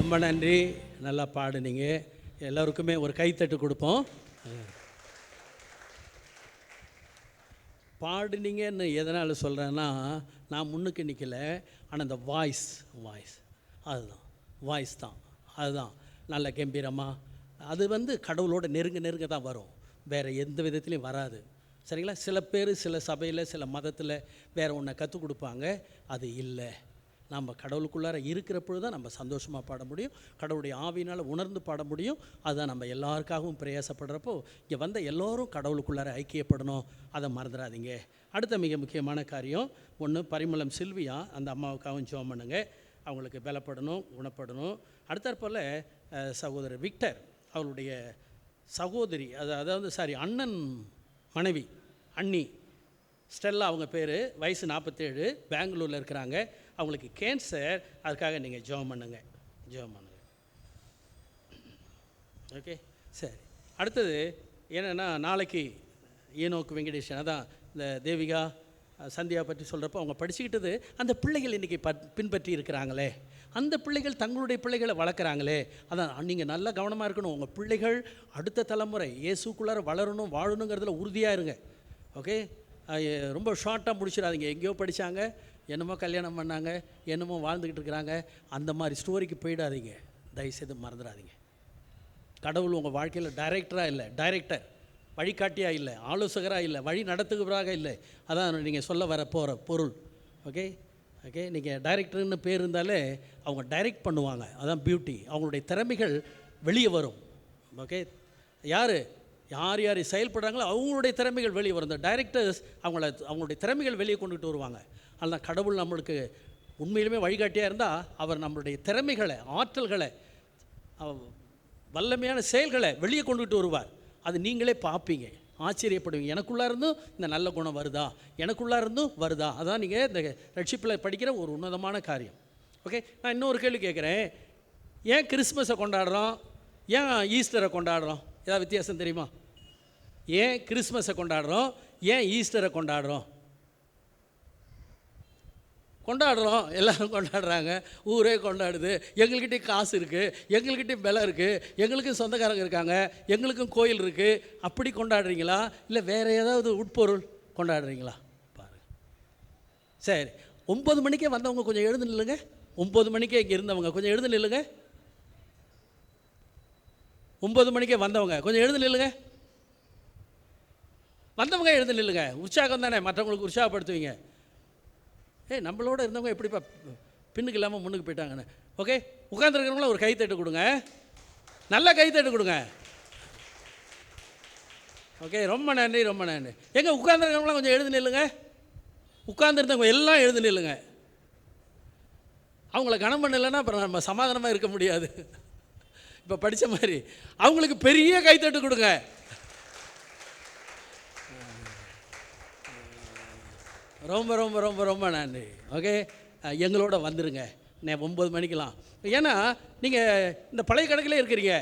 ரொம்ப நன்றி, நல்லா பாடுனீங்க. எல்லோருக்குமே ஒரு கைத்தட்டு கொடுப்போம். பாடுனீங்கன்னு எதனால் சொல்கிறேன்னா, நான் முன்னுக்கு நிற்கலை, ஆனால் அந்த வாய்ஸ் அதுதான், வாய்ஸ் தான், அதுதான் நல்ல கம்பீரமாக. அது கடவுளோட நெருங்க தான் வரும், வேறு எந்த விதத்துலையும் வராது. சரிங்களா? சில பேர் சில சபையில் சில மதத்தில் வேறு ஒன்றை கற்றுக் கொடுப்பாங்க, அது இல்லை. நம்ம கடவுளுக்குள்ளார இருக்கிறப்பொழுது தான் நம்ம சந்தோஷமாக பாட முடியும், கடவுளுடைய ஆவியினால் உணர்ந்து பாட முடியும். அதுதான் நம்ம எல்லாருக்காகவும் பிரயாசப்படுறப்போ இங்கே வந்த எல்லோரும் கடவுளுக்குள்ளார ஐக்கியப்படணும், அதை மறந்துடாதீங்க. அடுத்த மிக முக்கியமான காரியம் ஒன்று, பரிமளம் சில்வியா அந்த அம்மாவுக்காகவும் ஜெபம் பண்ணுங்க, அவங்களுக்கு பலப்படணும், குணப்படணும். அடுத்தற்போல் சகோதரர் விக்டர், அவருடைய சகோதரி, அதாவது அண்ணன் மனைவி அண்ணி ஸ்டெல்லா, அவங்க பேர், வயசு 47, பெங்களூரில் இருக்கிறாங்க. அவங்களுக்கு கேன்சர், அதுக்காக நீங்கள் ஜெபம் பண்ணுங்க. ஓகே, சரி. அடுத்தது என்னென்னா, நாளைக்கு ஈனோக்கு வெங்கடேஷன், அதான் இந்த தேவிகா சந்தியா பற்றி சொல்கிறப்போ அவங்க படிச்சுக்கிட்டது, அந்த பிள்ளைகள் இன்றைக்கி பின்பற்றி இருக்கிறாங்களே, அந்த பிள்ளைகள் தங்களுடைய பிள்ளைகளை வளர்க்குறாங்களே, அதான் நீங்கள் நல்லா கவனமாக இருக்கணும். உங்கள் பிள்ளைகள் அடுத்த தலைமுறை இயேசுக்குள்ளார வளரணும், வாழணுங்கிறதுல உறுதியாக இருங்க. ஓகே, ரொம்ப ஷார்ட்டாக முடிச்சிடாதீங்க. எங்கேயோ படித்தாங்க, என்னமோ கல்யாணம் பண்ணாங்க, என்னமோ வாழ்ந்துக்கிட்டு இருக்கிறாங்க, அந்த மாதிரி ஸ்டோரிக்கு போயிடாதீங்க. தயவுசெய்து மறந்துடாதீங்க. கடவுள் உங்கள் வாழ்க்கையில் டைரக்டர், வழிகாட்டியாக இல்லை, ஆலோசகராக இல்லை, வழி நடத்துகிறவராக இல்லை. அதான் நீங்கள் சொல்ல வர போகிற பொருள். ஓகே, நீங்கள் டைரக்டர்னு பேர் இருந்தாலே அவங்க டைரக்ட் பண்ணுவாங்க, அதான் பியூட்டி. அவங்களுடைய திறமைகள் வெளியே வரும். ஓகே, யார் செயல்படுறாங்களோ அவங்களுடைய திறமைகள் வெளியே வரும். இந்த டைரக்டர்ஸ் அவங்களுடைய திறமைகள் வெளியே கொண்டுட்டு வருவாங்க. அதனால் கடவுள் நம்மளுக்கு உண்மையிலுமே வழிகாட்டியாக இருந்தால் அவர் நம்மளுடைய திறமைகளை, ஆற்றல்களை, வல்லமையான செயல்களை வெளியே கொண்டுட்டு வருவார். அது நீங்களே பார்ப்பீங்க, ஆச்சரியப்படுவீங்க. எனக்குள்ளே இருந்தும் இந்த நல்ல குணம் வருதா, அதான் நீங்கள் இந்த ரட்சிப்பில் படிக்கிற ஒரு உன்னதமான காரியம். ஓகே, நான் இன்னொரு கேள்வி கேட்குறேன். ஏன் கிறிஸ்மஸை கொண்டாடுறோம், ஏன் ஈஸ்டரை கொண்டாடுறோம்? ஏதாவது வித்தியாசம் தெரியுமா? ஏன் கிறிஸ்மஸை கொண்டாடுறோம், ஏன் ஈஸ்டரை கொண்டாடுறோம்? எல்லோரும் கொண்டாடுறாங்க, ஊரே கொண்டாடுது. எங்கள்கிட்ட காசு இருக்குது, எங்கள்கிட்ட பலம் இருக்குது, எங்களுக்கும் சொந்தக்காரங்க இருக்காங்க, எங்களுக்கும் கோயில் இருக்குது. அப்படி கொண்டாடுறீங்களா, இல்லை வேறு ஏதாவது உட்பொருள் கொண்டாடுறீங்களா? பாருங்கள். சரி, 9 மணிக்கே வந்தவங்க கொஞ்சம் எழுந்து நில்லுங்க. 9 மணிக்கே இங்கே இருந்தவங்க கொஞ்சம் எழுந்து நில்லுங்க. 9 மணிக்கே வந்தவங்க கொஞ்சம் எழுந்து நில்லுங்க. வந்தவங்க எழுந்து நில்லுங்க. உற்சாகம் தானே, மற்றவங்களுக்கு உற்சாகப்படுத்துவீங்க. நம்மளோட இருந்தவங்க எப்படிப்பா பின்னுக்கு இல்லாமல் முன்னுக்கு போயிட்டாங்கன்னு. ஓகே, உட்காந்துருக்கிறவங்கள ஒரு கைத்தட்டு கொடுங்க, நல்லா கைத்தட்டு கொடுங்க. ஓகே, ரொம்ப நன்றி. எங்கே உட்காந்துருக்கிறவங்களாம் கொஞ்சம் எழுந்து நில்லுங்க. உட்காந்துருந்தவங்க எல்லாம் எழுந்து நில்லுங்க. அவங்கள கனம் பண்ணலைன்னா அப்புறம் நம்ம சமாதானமாக இருக்க முடியாது. இப்போ படித்த மாதிரி அவங்களுக்கு பெரிய கைத்தட்டு கொடுங்க. ரொம்ப ரொம்ப ரொம்ப ரொம்ப நன்றி. ஓகே, எங்களோட வந்துடுங்க 9 மணிக்கெலாம். ஏன்னா நீங்கள் இந்த பழைய கணக்கில் இருக்கிறீங்க.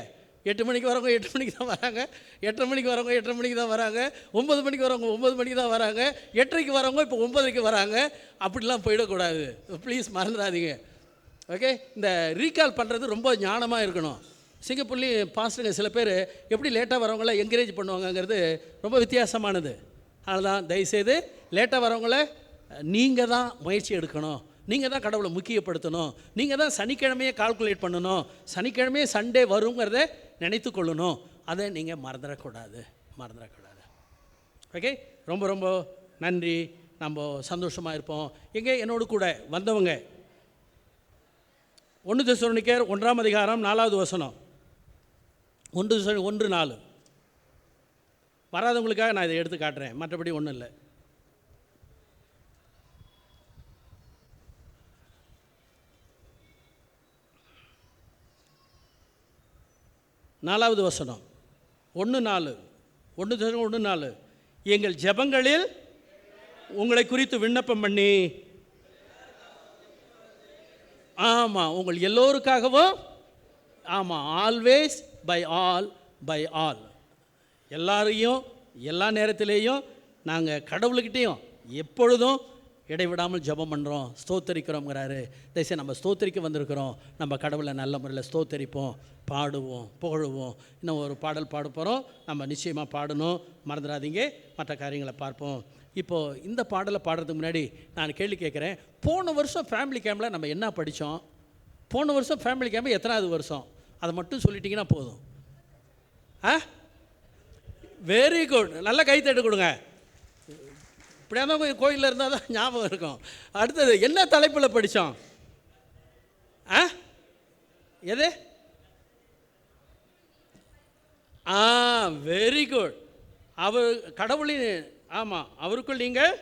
8 மணிக்கு வரவங்க 8 மணிக்கு தான் வராங்க, 8:30 மணிக்கு வரவங்க 8:30 மணிக்கு தான் வராங்க, 9 மணிக்கு வரவங்க 9 மணிக்கு தான் வராங்க, 8:30க்கு வரவங்க இப்போ 9:30க்கு வராங்க. அப்படிலாம் போயிடக்கூடாது, ப்ளீஸ் மறந்துடாதீங்க. ஓகே, இந்த ரீகால் பண்ணுறது ரொம்ப ஞானமாக இருக்கணும். சிங்கப்பூர்லி பாஸ்டருங்க சில பேர் எப்படி லேட்டாக வரவங்கள என்கரேஜ் பண்ணுவாங்கங்கிறது ரொம்ப வித்தியாசமானது. அதனால் தான் தயவுசெய்து லேட்டாக வரவங்கள நீங்கள் தான் முயற்சி எடுக்கணும், நீங்கள் தான் கடவுளை முக்கியப்படுத்தணும், நீங்கள் தான் சனிக்கிழமையே கால்குலேட் பண்ணணும், சனிக்கிழமையே சண்டே வருங்கிறத நினைத்து கொள்ளணும். அதை நீங்கள் மறந்துடக்கூடாது. ஓகே, ரொம்ப ரொம்ப நன்றி. நம்ம சந்தோஷமாக இருப்போம். எங்கே என்னோடு கூட வந்தவங்க 1 தெசலோனிக்கேயர் 1ஆம் அதிகாரம் 4வது வசனம், 1:4. வராதவங்களுக்காக நான் இதை எடுத்து காட்டுறேன், மற்றபடி ஒன்றும் இல்லை. நாலாவது வசனம் 1:4, 1:4. எங்கள் ஜெபங்களில் உங்களை குறித்து விண்ணப்பம் பண்ணி, ஆமாம், உங்கள் எல்லோருக்காகவும், ஆமாம், ஆல்வேஸ் பை ஆல், எல்லாரையும் எல்லா நேரத்திலேயும் நாங்கள் கடவுள்கிட்டையும் எப்பொழுதும் இடைவிடாமல் ஜெபம் பண்ணுறோம், ஸ்தோத்தரிக்கிறோங்கிறாரு. தயவுசெய்து நம்ம ஸ்தோத்தரிக்க வந்திருக்கிறோம். நம்ம கடவுளை நல்ல முறையில் ஸ்தோத்தரிப்போம், பாடுவோம், புகழுவோம். இன்னும் ஒரு பாடல் பாட போகிறோம். நம்ம நிச்சயமாக பாடணும், மறந்துடாதீங்க. மற்ற காரியங்களை பார்ப்போம். இப்போது இந்த பாடலை பாடுறதுக்கு முன்னாடி நான் கேள்வி கேட்குறேன். போன வருஷம் ஃபேமிலி கேம்பில் நம்ம என்ன படித்தோம்? போன வருஷம் ஃபேமிலி கேம்பு எத்தனாவது வருஷம்? அதை மட்டும் சொல்லிட்டிங்கன்னா போதும். Very good. நல்லா கை தட்டு கொடுங்க. இப்படியா தான் கோயிலில் இருந்தால் தான் ஞாபகம் இருக்கும். அடுத்தது என்ன தலைப்பில் படித்தோம்? எது? Very good. அவர் கடவுளின், ஆமாம், அவருக்குள் நீங்கள்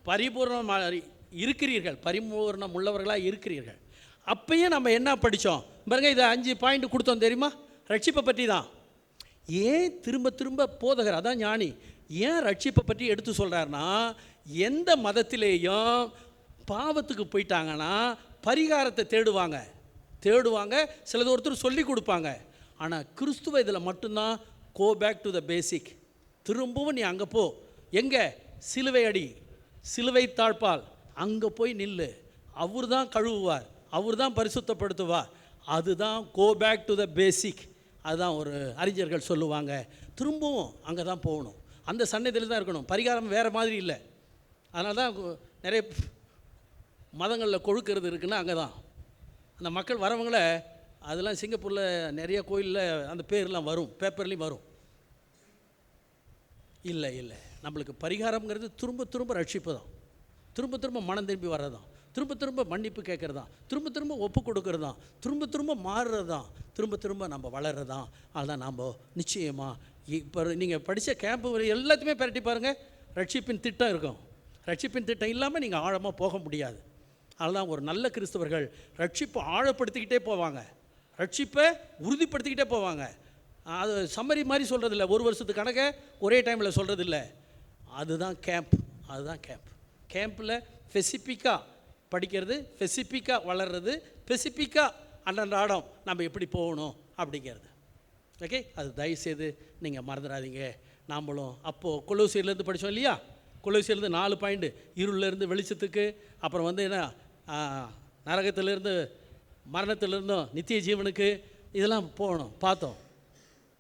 பரிபூர்ணமாக இருக்கிறீர்கள், பரிபூர்ணம் உள்ளவர்களாக இருக்கிறீர்கள். அப்பயும் நம்ம என்ன படித்தோம் பாருங்க. இதை 5 பாயிண்ட் கொடுத்தோம் தெரியுமா? ரட்சிப்பை பற்றி தான். ஏன் திரும்ப திரும்ப போதகர், அதான் ஞானி, ஏன் ரட்சிப்பை பற்றி எடுத்து சொல்கிறாருன்னா, எந்த மதத்திலேயும் பாவத்துக்கு போயிட்டாங்கன்னா பரிகாரத்தை தேடுவாங்க. சிலது ஒருத்தர் சொல்லி கொடுப்பாங்க. ஆனால் கிறிஸ்துவ இதில் மட்டும்தான் கோ பேக் டு த பேசிக். திரும்பவும் நீ அங்கே போ. எங்கே? சிலுவை அடி, சிலுவை தாழ்பால், அங்கே போய் நில்லு. அவர் தான் கழுவுவார், அவர் தான் பரிசுத்தப்படுத்துவார். அதுதான் கோ பேக் டு த பேசிக். அதுதான் ஒரு அறிஞர்கள் சொல்லுவாங்க. திரும்பவும் அங்கே தான் போகணும், அந்த சன்னதியில் தான் இருக்கணும். பரிகாரம் வேறு மாதிரி இல்லை. அதனால தான் நிறைய மதங்களில் கொழுக்கிறது இருக்குன்னா அங்கே தான் அந்த மக்கள் வரவங்களை, அதெல்லாம் சிங்கப்பூரில் நிறைய கோயிலில் அந்த பேர்லாம் வரும், பேப்பர்லேயும் வரும். இல்லை நம்மளுக்கு பரிகாரம்ங்கிறது திரும்ப திரும்ப ரட்சிப்பு தான், திரும்ப திரும்ப மனம் திரும்பி வர்றது தான், திரும்ப திரும்ப மன்னிப்பு கேட்குறது தான், திரும்ப திரும்ப ஒப்பு கொடுக்கறது தான், திரும்ப திரும்ப மாறுறது தான், திரும்ப திரும்ப நம்ம வளர்றது தான். அதுதான் நாம் நிச்சயமாக இப்போ நீங்கள் படித்த கேம்பு எல்லாத்தையுமே பரட்டி பாருங்கள், ரட்சிப்பின் திட்டம் இருக்கும். ரட்சிப்பின் திட்டம் இல்லாமல் நீங்கள் ஆழமாக போக முடியாது. அதுதான் ஒரு நல்ல கிறிஸ்தவர்கள் ரட்சிப்பை ஆழப்படுத்திக்கிட்டே போவாங்க, ரட்சிப்பை உறுதிப்படுத்திக்கிட்டே போவாங்க. அது சம்மரி மாதிரி சொல்கிறதில்ல, ஒரு வருஷத்துக்கு கணக்கை ஒரே டைமில் சொல்கிறதில்ல. அதுதான் கேம்ப். கேம்பில் ஸ்பெசிஃபிக்காக படிக்கிறது, ஸ்பெசிஃபிக்காக வளர்கிறது, ஸ்பெசிஃபிக்காக அன்றாடம் நம்ம எப்படி போகணும் அப்படிங்கிறது. ஓகே, அது தயவுசெய்து நீங்கள் மறந்துடாதீங்க. நாம்ளும் அப்போது கொலோசியர்லேருந்து படித்தோம் இல்லையா? கொலோசியர்லேருந்து 4 பாயிண்ட், இருளிலேருந்து வெளிச்சத்துக்கு, அப்புறம் என்ன நரகத்திலேருந்து மரணத்திலிருந்தும் நித்திய ஜீவனுக்கு, இதெல்லாம் போகணும், பார்த்தோம்,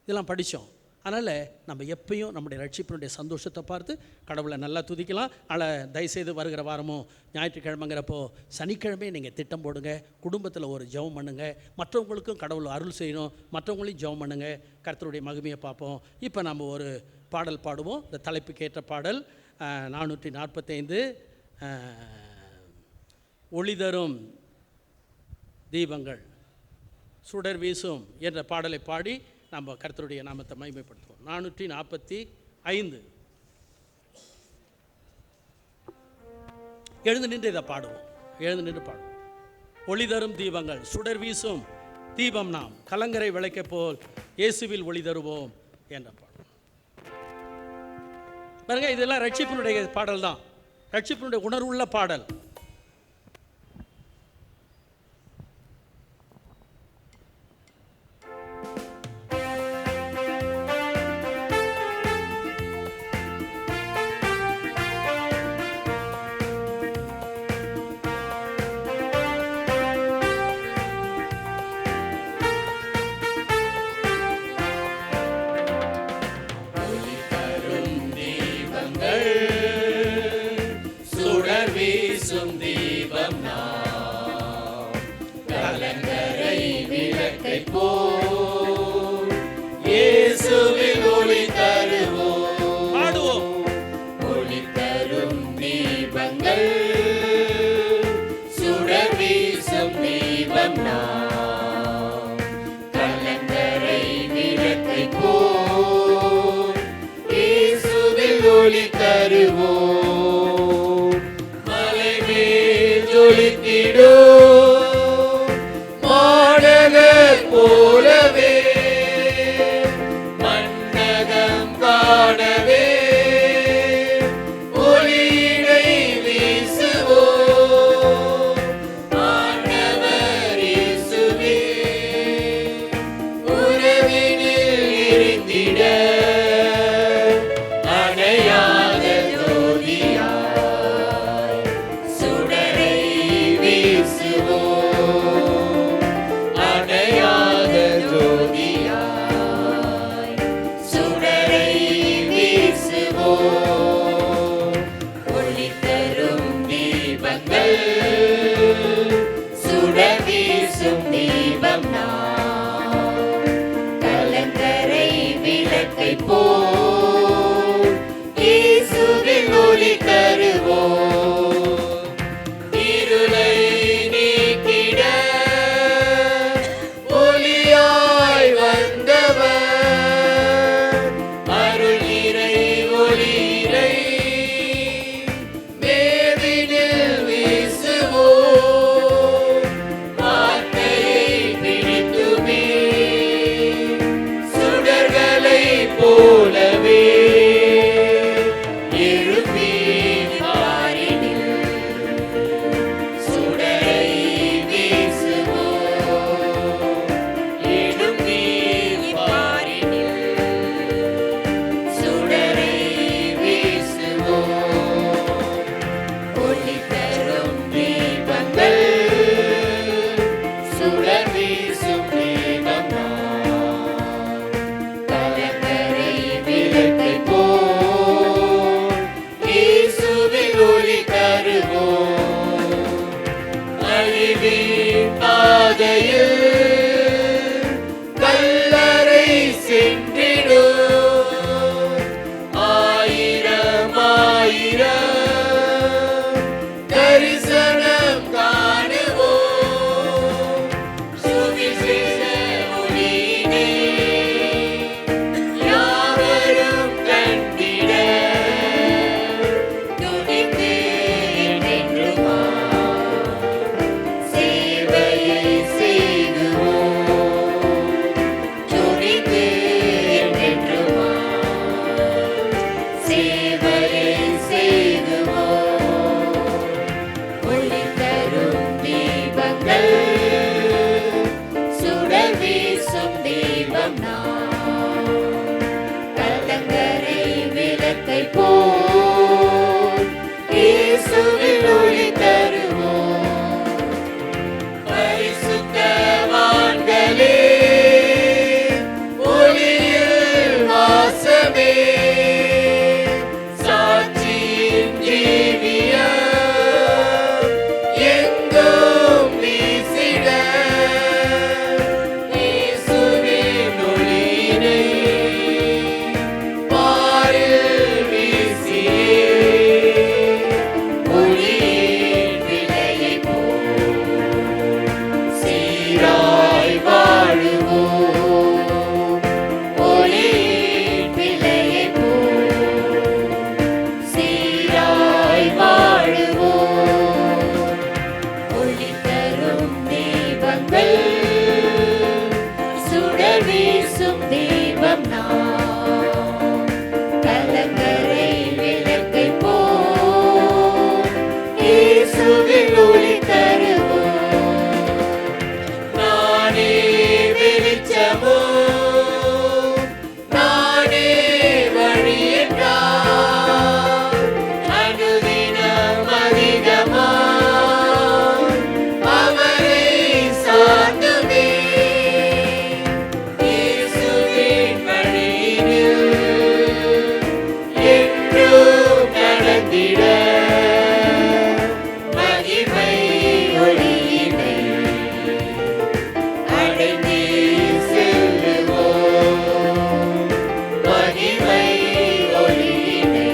இதெல்லாம் படித்தோம். அதனால் நம்ம எப்பயும் நம்முடைய ரட்சிப்பினுடைய சந்தோஷத்தை பார்த்து கடவுளை நல்லா துதிக்கலாம். அதில் தயவுசெய்து வருகிற வாரமும் ஞாயிற்றுக்கிழமைங்கிறப்போ சனிக்கிழமையும் நீங்கள் திட்டம் போடுங்க. குடும்பத்தில் ஒரு ஜெபம் பண்ணுங்க, மற்றவங்களுக்கும் கடவுள் அருள் செய்யணும், மற்றவங்களையும் ஜெபம் பண்ணுங்க. கர்த்தருடைய மகிமையை பார்ப்போம். இப்போ நம்ம ஒரு பாடல் பாடுவோம். இந்த தலைப்புக்கு ஏற்ற பாடல் 445 ஒளி தரும் தீபங்கள் சுடர் வீசும் என்ற பாடலை பாடி நம்ம கர்த்தருடைய நாமத்தை மகிமைப்படுத்துவோம். 445 எழுந்து நின்று இதை பாடுவோம். எழுந்து நின்று பாடுவோம். ஒளி தரும் தீபங்கள் சுடர் வீசும் தீபம் நாம், கலங்கரை விளக்கை போல் இயேசுவில் ஒளி தருவோம் என்ற பாடல் பாருங்க. இதெல்லாம் ரட்சிப்பினுடைய பாடல் தான், ரட்சிப்பினுடைய உணர்வுள்ள பாடல். சுடர் வீசும் தீபம் நான், கலங்கரை விளக்கை போல் இயேசுவில் ஒளி தருவோம். இருளை நீக்கிட ஒளியாய் வந்தவர், அருள் நிறை ஒளியினை மேவினில் வீசுவோம். வார்த்தையை பிடித்துமே சுடர்களை போலவே எழுப்பி பாரினில் சுடரை வீசுவோம். எழுப்பி பாரினில் சுடரை வீசுவோம். ஒளி தரும் தீபங்கள், சுடர் வீசும் தீபம் நான், கலங்கரை விளக்கை போல் இயேசுவில் ஒளி தருவோம். அழிவின் பாதையில் கல்லறை சென்றிடும் ஆயிரம் ஆயிரம் தரிசனம் காணுவோம். சுவிசேஷ ஒளியினை யாவரும் கண்டிட துணிந்து என்றென்றுமா சேவையை செய்துவோம். துணிந்து என்றென்றுமா சேவையை செய்துவோம். ஒளி தரும் தீபங்கள், சுடர் வீசும் தீபம் நான், கலங்கரை விளக்கை போல் இயேசுவில் ஒளி தருவோம். பரிசுத்தவான்களே ஒளியில் வாசமே, சாட்சியின் ஜீவியம் எங்கும் வீசிட இயேசுவின் ஒளியினை பாரில் வீசியே ஒளியின் விலையைப் போல் சீராய் வாழுவோம். ஒளியின் விலையைப் போல் சீராய் வாழுவோம். ஒளி தரும் தீபங்கள், சுடர் வீசும் தீபம் நான், கலங்கரை விளக்கை போல் இயேசுவில் ஒளி தருவோம். நானே வெளிச்சமோ, நானே வழி என்றார், அனுதினம் அதிகமாய் அவரை சார்ந்துமே இயேசுவின் வழியினில் என்றும் நடந்திட மகிமை ஒளியினை அடைந்தே செல்லுவோம். மகிமை ஒளியினை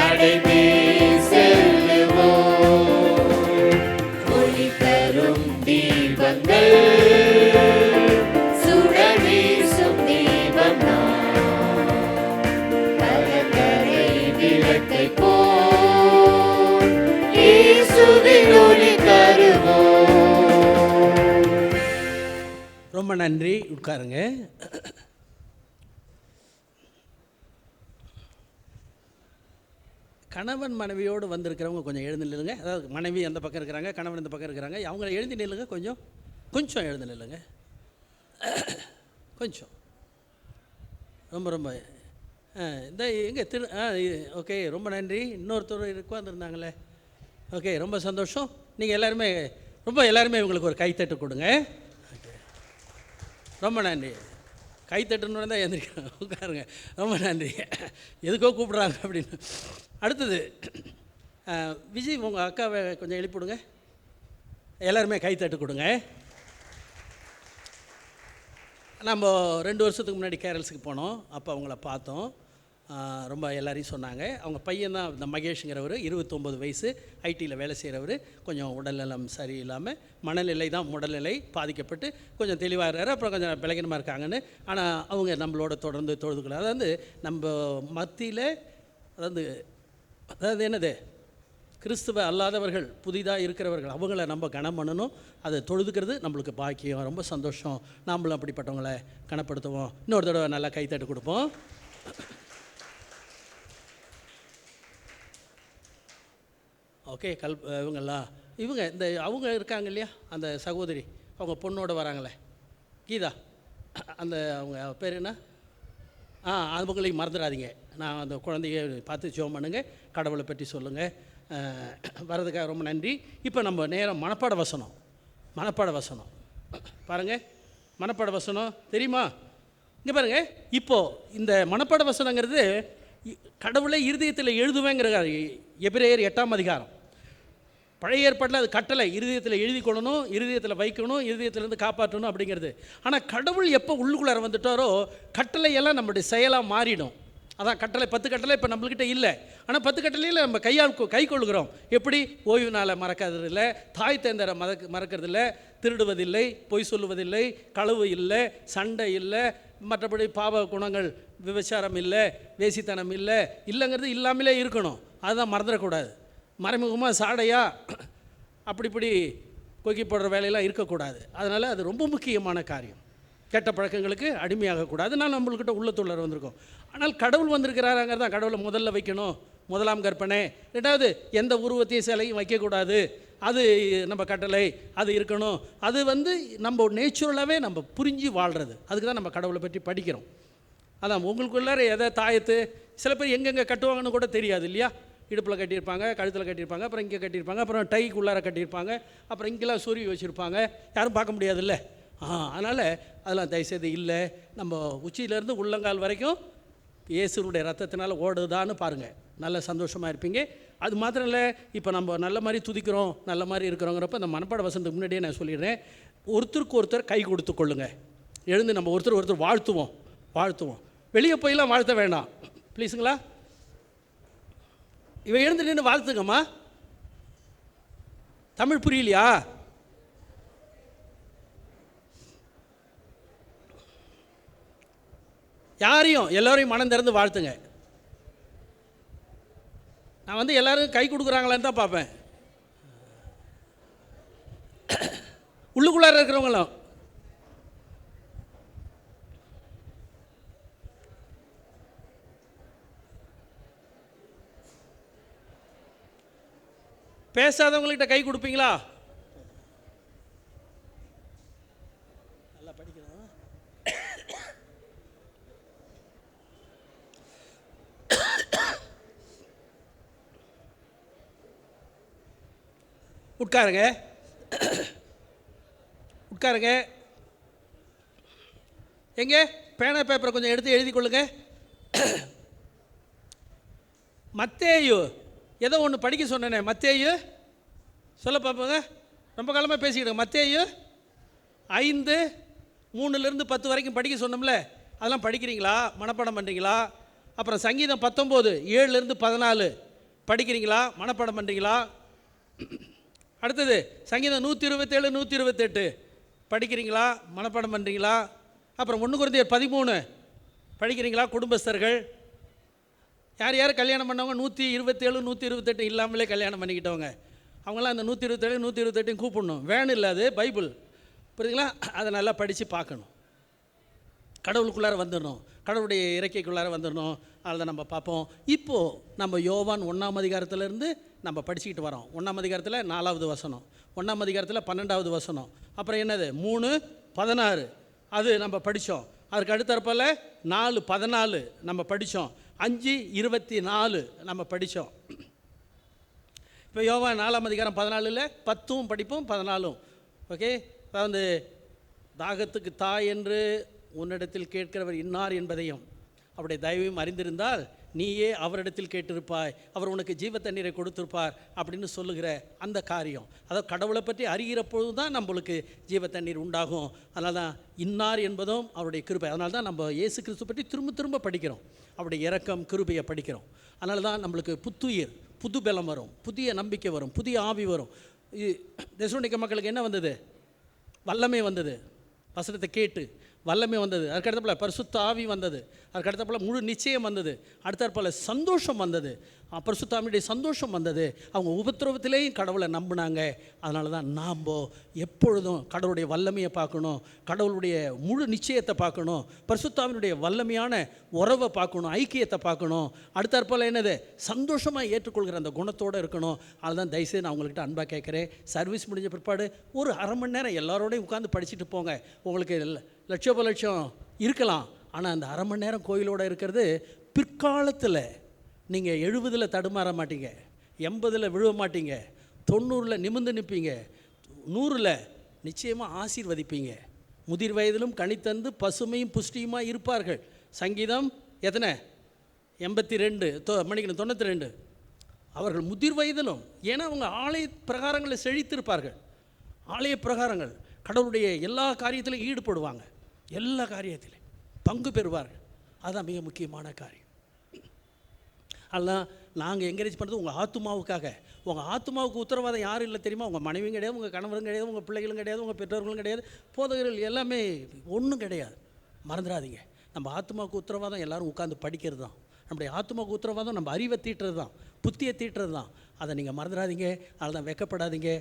அடைந்தே செல்லுவோம். ஒளி தரும் தீபங்கள், சுடர் வீசும் தீபம் நான், கலங்கரை விளக்கை போல் இயேசுவில் ஒளி தருவோம். ரொம்ப நன்றி. உட்காருங்க. கணவன் மனைவியோடு வந்திருக்கிறவங்க கொஞ்சம் எழுந்து நில்லுங்க. அதாவது மனைவி அந்த பக்கம் இருக்கிறாங்க, கணவன் இந்த பக்கம் இருக்கிறாங்க. அவங்கள எழுந்து நில்லுங்க. கொஞ்சம் எழுந்து நில்லுங்க. கொஞ்சம் ரொம்ப ரொம்ப இந்த எங்கே ஓகே, ரொம்ப நன்றி. இன்னொருத்தர் உட்காந்துருந்தாங்களே. ஓகே, ரொம்ப சந்தோஷம். நீங்கள் எல்லாருமே இவங்களுக்கு ஒரு கைத்தட்டு கொடுங்க. ரொம்ப நன்றி. கைத்தட்டுன்னு தான் எழுந்திரிக்கிறேன். உட்காருங்க. ரொம்ப நன்றி. எதுக்கோ கூப்பிட்றாங்க அப்படின்னு. அடுத்தது விஜய் உங்கள் அக்காவை கொஞ்சம் எழுப்பிவிடுங்க. எல்லாருமே கைத்தட்டு கொடுங்க. நம்ம 2 வருஷத்துக்கு முன்னாடி கேரள்ஸுக்கு போனோம். அப்போ அவங்கள பார்த்தோம். ரொம்ப எல்லாரையும் சொன்னாங்க. அவங்க பையன் தான் இந்த மகேஷுங்கிறவர், 29 வயசு, ஐடியில் வேலை செய்கிறவர். கொஞ்சம் உடல்நலம் சரியில்லாமல், மனநிலை தான் உடல்நிலை பாதிக்கப்பட்டு கொஞ்சம் தெளிவாகிறாரு. அப்புறம் கொஞ்சம் பலகீனமாக இருக்காங்கன்னு. ஆனால் அவங்க நம்மளோட தொடர்ந்து தொழுதுக்கலாம். அதாவது நம்ம மத்தியில் அதாவது என்னது, கிறிஸ்துவ அல்லாதவர்கள், புதிதாக இருக்கிறவர்கள், அவங்கள நம்ம கனம் பண்ணணும். அதை தொழுதுக்கிறது நம்மளுக்கு பாக்கியம். ரொம்ப சந்தோஷம். நாம்ளும் அப்படிப்பட்டவங்களை கனப்படுத்துவோம். இன்னொரு தடவை நல்லா கைத்தட்டு கொடுப்போம். ஓகே. இவங்கெல்லாம் அவங்க இருக்காங்க இல்லையா, அந்த சகோதரி, அவங்க பொண்ணோட வராங்களே, கீதா, அந்த அவங்க பேர் என்ன, அவங்களையும் மறந்துடாதீங்க. நான் அந்த குழந்தைய பார்த்து ஜெபம் பண்ணுங்க, கடவுளை பற்றி சொல்லுங்கள். வர்றதுக்காக ரொம்ப நன்றி. இப்போ நம்ம நேரம் மனப்பாட வசனம் பாருங்கள். மனப்பாட வசனம் தெரியுமா? இங்கே பாருங்கள். இப்போது இந்த மனப்பாட வசனங்கிறது கடவுளை இருதயத்தில் எழுதுவேங்கிறார். எபிரேயர் 8ஆம் அதிகாரம். பழைய ஏற்பாட்டில் அது கட்டளை, இருதயத்தில் எழுதி கொள்ளணும், இருதயத்தில் வைக்கணும், இருதயத்திலேருந்து காப்பாற்றணும் அப்படிங்கிறது. ஆனால் கடவுள் எப்போ உள்ளுக்குள்ளார வந்துட்டாரோ கட்டளையெல்லாம் நம்மளுடைய செயலாக மாறிடும். அதான் கட்டளை. 10 கட்டளை இப்போ நம்மள்கிட்ட இல்லை. ஆனால் 10 கட்டளையில் நம்ம கை கொள்கிறோம். எப்படி? ஓய்வு நாளை மறக்காததில்லை, தாய் தந்தையரை மறக்கிறதில்லை, திருடுவதில்லை, பொய் சொல்லுவதில்லை, களவு இல்லை, சண்டை இல்லை, மற்றபடி பாவ குணங்கள், விபச்சாரம் இல்லை, வேசித்தனம் இல்லைங்கிறது இல்லாமலே இருக்கணும். அதுதான் மறந்துடக்கூடாது. மறைமுகமாக சாடையாக இப்படி கொக்கி போடுற வேலையெல்லாம் இருக்கக்கூடாது. அதனால் அது ரொம்ப முக்கியமான காரியம். கெட்ட பழக்கங்களுக்கு அடிமையாகக்கூடாது. நான் நம்மள்கிட்ட உள்ளத்துள்ளார வந்திருக்கோம். ஆனால் கடவுள் வந்திருக்கிறாராங்கிறது தான். கடவுளை முதல்ல வைக்கணும், 1ஆம் கற்பனை. 2வது, எந்த உருவத்தையும் சிலையும் வைக்கக்கூடாது. அது நம்ம கட்டளை, அது இருக்கணும். அது நம்ம நேச்சுரலாகவே நம்ம புரிஞ்சு வாழ்கிறது. அதுக்கு தான் நம்ம கடவுளை பற்றி படிக்கிறோம். அதான் உங்களுக்குள்ளார எதை தாயத்து, சில பேர் எங்கெங்கே கட்டுவாங்கன்னு கூட தெரியாது இல்லையா. இடுப்பில் கட்டியிருப்பாங்க, கழுத்தில் கட்டியிருப்பாங்க, அப்புறம் இங்கே கட்டியிருப்பாங்க, அப்புறம் டைக்குள்ளார கட்டியிருப்பாங்க, அப்புறம் இங்கெல்லாம் சொருவி வச்சுருப்பாங்க. யாரும் பார்க்க முடியாதுல்ல. அதனால் அதெல்லாம் தயவுசெய்து இல்லை. நம்ம உச்சியிலேருந்து உள்ளங்கால் வரைக்கும் இயேசுனுடைய ரத்தத்தினால ஓடுதான்னு பாருங்கள். நல்ல சந்தோஷமாக இருப்பீங்க. அது மாத்திரம் இல்லை, இப்போ நம்ம நல்ல மாதிரி துதிக்கிறோம், நல்ல மாதிரி இருக்கிறோங்கிறப்ப அந்த மனப்பாட வசனத்துக்கு முன்னாடியே நான் சொல்லிடுறேன். ஒருத்தருக்கு ஒருத்தர் கை கொடுத்து கொள்ளுங்க. எழுந்து நம்ம ஒருத்தர் வாழ்த்துவோம். வெளியே போயெல்லாம் வாழ்த்த வேண்டாம் ப்ளீஸுங்களா. இவன் எழுந்து நின்று வாழ்த்துங்கம்மா. தமிழ் புரியலையா? எல்லோரையும் மனம் திறந்து வாழ்த்துங்க. நான் எல்லாரும் கை கொடுக்குறாங்களான்னு தான் பார்ப்பேன். உள்ளுக்குள்ளார இருக்கிறவங்களும் பேசாதவங்கள்கிட்ட கை கொடுப்பீங்களா? நல்லா படிக்கணும். உட்காருங்க. எங்க பேனா பேப்பரை கொஞ்சம் எடுத்து எழுதி கொள்ளுங்க. மத்தேயு ஏதோ ஒன்று படிக்க சொன்னேனே, மத்தேயு சொல்ல பார்ப்போங்க. ரொம்ப காலமாக பேசிக்கிட்டோங்க. மத்தேயு 5:3-10 வரைக்கும் படிக்க சொன்னோம்ல, அதெல்லாம் படிக்கிறீங்களா? மனப்பாடம் பண்ணுறீங்களா? அப்புறம் சங்கீதம் 19:7-14 படிக்கிறீங்களா? மனப்பாடம் பண்ணுறீங்களா? அடுத்தது சங்கீதம் 127, 128 படிக்கிறீங்களா? மனப்பாடம் பண்ணுறீங்களா? அப்புறம் 1 கொரிந்தியர் 13 படிக்கிறீங்களா? குடும்பஸ்தர்கள் யார் கல்யாணம் பண்ணவங்க 127, 128 இல்லாமலே கல்யாணம் பண்ணிக்கிட்டவங்க, அவங்களாம் அந்த 127, 128 கூப்பிடணும். வேணும் இல்லை, அது பைபிள், புரியுதுங்களா? அதை நல்லா படித்து பார்க்கணும். கடவுளுக்குள்ளார வந்துடணும், கடவுளுடைய இறக்கைக்குள்ளார வந்துடணும். அதில் நம்ம பார்ப்போம். இப்போது நம்ம யோவான் 1ஆம் அதிகாரத்திலேருந்து நம்ம படிச்சுக்கிட்டு வரோம். 1ஆம் அதிகாரத்தில் 4வது வசனம், 1ஆம் அதிகாரத்தில் 12வது வசனம், அப்புறம் என்னது 3:16 அது நம்ம படித்தோம். அதுக்கு அடுத்தறப்பால் 4:14 நம்ம படித்தோம். 5:24 நம்ம படித்தோம். இப்போ யோவான் 4ஆம் அதிகாரம் 14 10 படிப்போம், 14. ஓகே. அதாவது தாகத்துக்கு தாய் என்று உன்னிடத்தில் கேட்கிறவர் இன்னார் என்பதையும் அவருடைய தயவையும் அறிந்திருந்தால் நீயே அவரிடத்தில் கேட்டிருப்பாய், அவர் உனக்கு ஜீவ தண்ணீரை கொடுத்திருப்பார் அப்படின்னு சொல்லுகிற அந்த காரியம். அதாவது கடவுளை பற்றி அறிகிற பொழுது தான் நம்மளுக்கு ஜீவ தண்ணீர் உண்டாகும். அதனால தான் இன்னார் என்பதும் அவருடைய கிருபை. அதனால தான் நம்ம இயேசு கிறிஸ்து பற்றி திரும்ப திரும்ப படிக்கிறோம், அவருடைய இரக்கம் கிருபையை படிக்கிறோம். அதனால தான் நம்மளுக்கு புத்துயிர், புது பலம் வரும், புதிய நம்பிக்கை வரும், புதிய ஆவி வரும். தெசலோனிக்க மக்களுக்கு என்ன வந்தது? வல்லமை வந்தது. வசனத்தை கேட்டு வல்லமை வந்தது. அதுக்கடுத்தப்பல பரிசுத்த ஆவி வந்தது. அதுக்கடுத்தப்பல முழு நிச்சயம் வந்தது. அடுத்தாற்போல சந்தோஷம் வந்தது. பரிசுத்த ஆவியுடைய சந்தோஷம் வந்தது. அவங்க உபத்திரவத்திலேயும் கடவுளை நம்பினாங்க. அதனால தான் நாம் எப்பொழுதும் கடவுளுடைய வல்லமையை பார்க்கணும், கடவுளுடைய முழு நிச்சயத்தை பார்க்கணும், பரிசுத்த ஆவியினுடைய வல்லமையான உறவை பார்க்கணும், ஐக்கியத்தை பார்க்கணும். அடுத்தாற்போல் என்னது? சந்தோஷமாக ஏற்றுக்கொள்கிற அந்த குணத்தோடு இருக்கணும். அதுதான் தயவுசெய்து நான் உங்கள்கிட்ட அன்பாக கேட்குறேன். சர்வீஸ் முடிஞ்ச பிற்பாடு ஒரு அரை மணி நேரம் எல்லாரோடையும் உட்காந்து படிச்சுட்டு போங்க. உங்களுக்கு லட்சோப லட்சம் இருக்கலாம், ஆனால் அந்த அரை மணி நேரம் கோயிலோடு இருக்கிறது பிற்காலத்தில் நீங்கள் 70 தடுமாற மாட்டீங்க, 80 விழுவ மாட்டீங்க, 90 நிமிர்ந்து நிற்பீங்க, 100 நிச்சயமாக ஆசீர்வதிப்பீங்க. முதிர் வயதிலும் கனித்தந்து பசுமையும் புஷ்டியுமாக இருப்பார்கள். சங்கீதம் எத்தனை? 82 92. அவர்கள் முதிர் வயதிலும், ஏன்னா அவங்க ஆலய பிரகாரங்களை செழித்திருப்பார்கள். ஆலய பிரகாரங்கள் கடவுளுடைய எல்லா காரியத்திலும் ஈடுபடுவாங்க, எல்லா காரியத்திலும் பங்கு பெறுவார்கள். அதுதான் மிக முக்கியமான காரியம். அதெல்லாம் நாங்கள் என்கரேஜ் பண்ணுறது உங்கள் ஆத்துமாவுக்காக. உங்கள் ஆத்துமாவுக்கு உத்தரவாதம் யாரும் இல்லை தெரியுமா? உங்கள் மனைவியும் கிடையாது, உங்கள் கணவரும் கிடையாது, உங்கள் பிள்ளைகளும் கிடையாது, உங்கள் பெற்றோர்களும் கிடையாது, போதகர்கள் எல்லாமே ஒன்றும் கிடையாது. மறந்துடாதீங்க, நம்ம ஆத்துமாவுக்கு உத்தரவாதம் எல்லோரும் உட்காந்து படிக்கிறது தான். நம்முடைய ஆத்துமாவுக்கு உத்தரவாதம் நம்ம அறிவை தீட்டுறது தான், புத்தியை தீட்டுறது தான். அதை நீங்கள் மறந்துடாதீங்க. அதனால் தான் வெக்கப்படாதீங்க.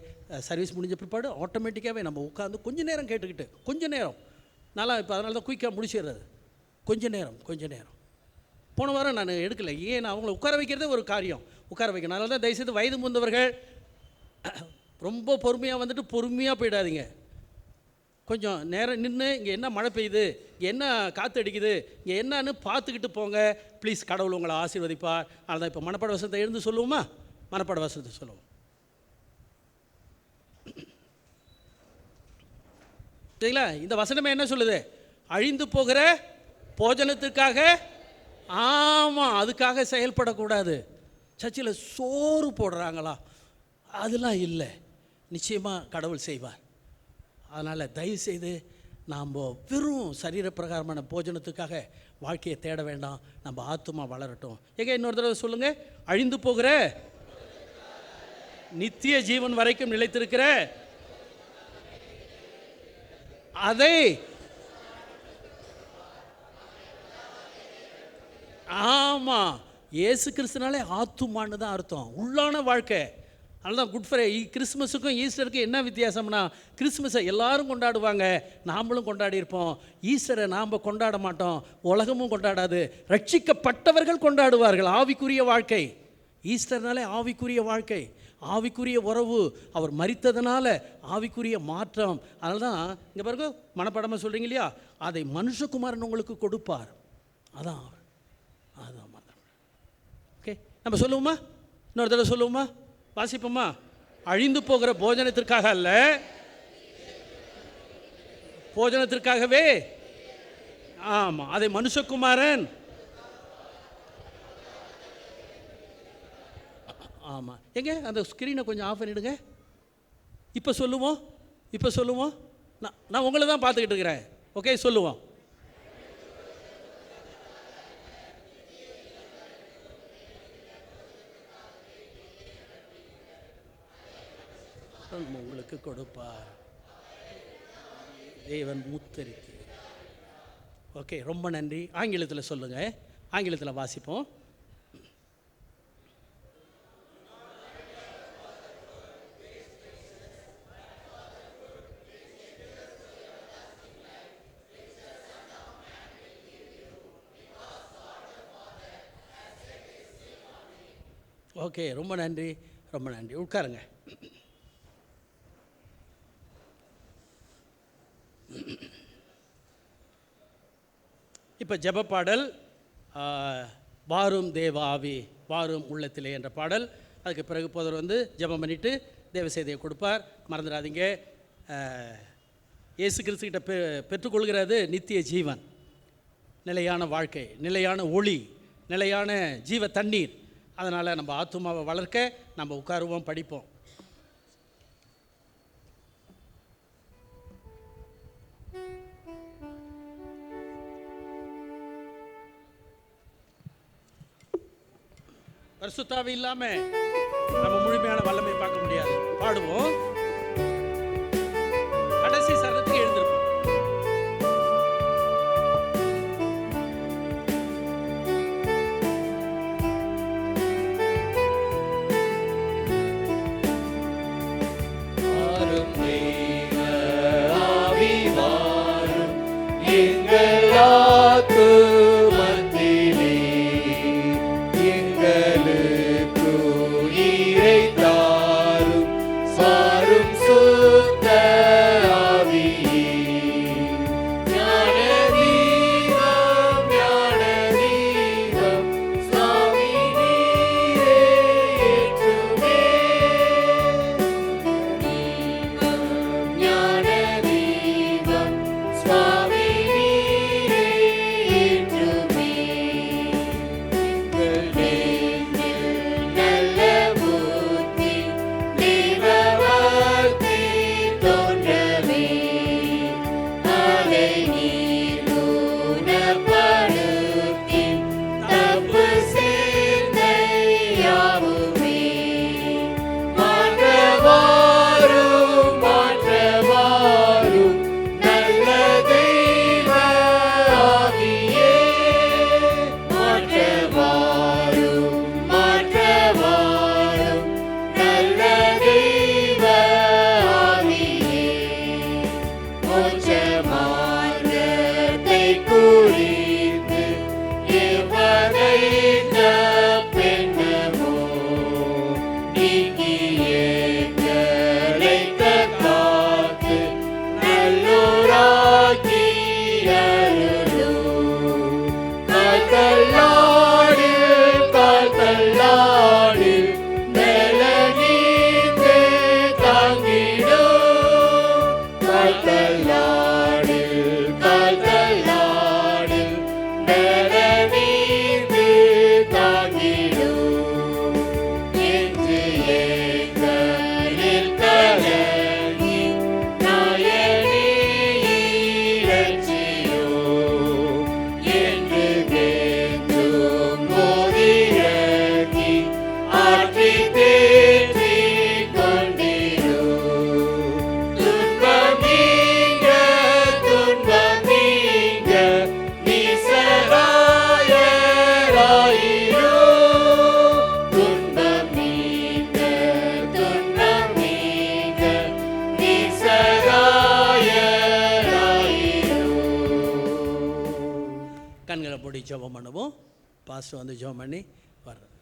சர்வீஸ் முடிஞ்ச பிற்பாடு ஆட்டோமேட்டிக்காகவே நம்ம உட்காந்து கொஞ்சம் நேரம் கேட்டுக்கிட்டு, கொஞ்சம் நேரம் நல்லா, இப்போ அதனால தான் குயிக்காக முடிச்சிடுறது. கொஞ்சம் நேரம் போன வாரம் நான் எடுக்கலை. ஏன்? நான் அவங்கள உட்கார வைக்கிறதே ஒரு காரியம், உட்கார வைக்கணும். அதனால தான் தயவுசெய்து வயது முந்தவர்கள் ரொம்ப பொறுமையாக வந்துட்டு பொறுமையாக போயிடாதீங்க. கொஞ்சம் நேரம் நின்று இங்கே என்ன மழை பெய்யுது, இங்கே என்ன காற்று அடிக்குது, இங்கே என்னன்னு பார்த்துக்கிட்டு போங்க. ப்ளீஸ், கடவுள் உங்களை ஆசீர்வதிப்பார். அதனால் தான் இப்போ மனப்பாட வசனத்தை எழுந்து சொல்லுவோமா? மனப்பாட வசனத்தை சொல்லுவோம். சரிங்களா? இந்த வசனமே என்ன சொல்லுது? அழிந்து போகிற போஜனத்துக்காக, ஆமாம், அதுக்காக செயல்படக்கூடாது. சர்ச்சில் சோறு போடுறாங்களா? அதெல்லாம் இல்லை. நிச்சயமாக கடவுள் செய்வார். அதனால் தயவுசெய்து நாம் வெறும் சரீரப்பிரகாரமான போஜனத்துக்காக வாழ்க்கையை தேட வேண்டாம். நம்ம ஆத்துமா வளரட்டும். எங்கே இன்னொரு தடவை சொல்லுங்கள். அழிந்து போகிற நித்திய ஜீவன் வரைக்கும் நிலைத்திருக்கிற அதை, ஆமாம், இயேசு கிறிஸ்துனாலே ஆத்துமான்னு தான் அர்த்தம், உள்ளான வாழ்க்கை. அதனால்தான் குட் ஃப்ரைடே, கிறிஸ்மஸுக்கும் ஈஸ்டருக்கும் என்ன வித்தியாசம்னா, கிறிஸ்மஸை எல்லாரும் கொண்டாடுவாங்க, நாமளும் கொண்டாடி இருப்போம். ஈஸ்டரை நாம் கொண்டாட மாட்டோம், உலகமும் கொண்டாடாது. ரட்சிக்கப்பட்டவர்கள் கொண்டாடுவார்கள் ஆவிக்குரிய வாழ்க்கை. ஈஸ்டர்னாலே ஆவிக்குரிய வாழ்க்கை, ஆவிக்குரிய உறவு, அவர் மரித்ததுனால ஆவிக்குரிய மாற்றம். அதனால தான் இங்கே பாருங்க, மனப்படமாக சொல்கிறீங்க இல்லையா, அதை மனுஷகுமாரன் உங்களுக்கு கொடுப்பார். அதான் ஓகே, நம்ம சொல்லுவோமா? இன்னொரு தடவை சொல்லுவோமா? வாசிப்போமா? அழிந்து போகிற போஜனத்திற்காக அல்ல, போஜனத்திற்காகவே, ஆமாம், அதை மனுஷகுமாரன், ஆமாம். எங்கே அந்த ஸ்க்ரீனை கொஞ்சம் ஆஃப் பண்ணிவிடுங்க. இப்போ சொல்லுவோம். நான் உங்களை தான் பார்த்துக்கிட்டு இருக்கிறேன். ஓகே, சொல்லுவோம். உங்களுக்கு கொடுப்பார் தேவன் முத்தரித்து. ஓகே, ரொம்ப நன்றி. ஆங்கிலத்தில் சொல்லுங்கள். ஆங்கிலத்தில் வாசிப்போம். ஓகே, ரொம்ப நன்றி. உட்காருங்க. இப்போ ஜெபப்பாடல், வாரும் தேவ ஆவி வாரும் உள்ளத்திலே என்ற பாடல். அதுக்கு பிறகு போதர் ஜெபம் பண்ணிவிட்டு தேவ செய்தியை கொடுப்பார். மறந்துடாதீங்க, இயேசு கிறிஸ்துக்கிட்ட பெற்றுக்கொள்கிறது நித்திய ஜீவன், நிலையான வாழ்க்கை, நிலையான ஒளி, நிலையான ஜீவ தண்ணீர். அதனால் நம்ம ஆத்துமாவை வளர்க்க நம்ம உட்காருவோம், படிப்போம். பரிசுத்தாவி இல்லாமல் நம்ம முழுமையான வல்லமை பார்க்க முடியாது. பாடுவோம். கடைசி சரணத்துக்கு எழுந்திருப்போம். கண்களை மூடி ஜெபம் பண்ணுவோம். பாஸ்டர் வந்து ஜெபம் பண்ணி வர்றேன்.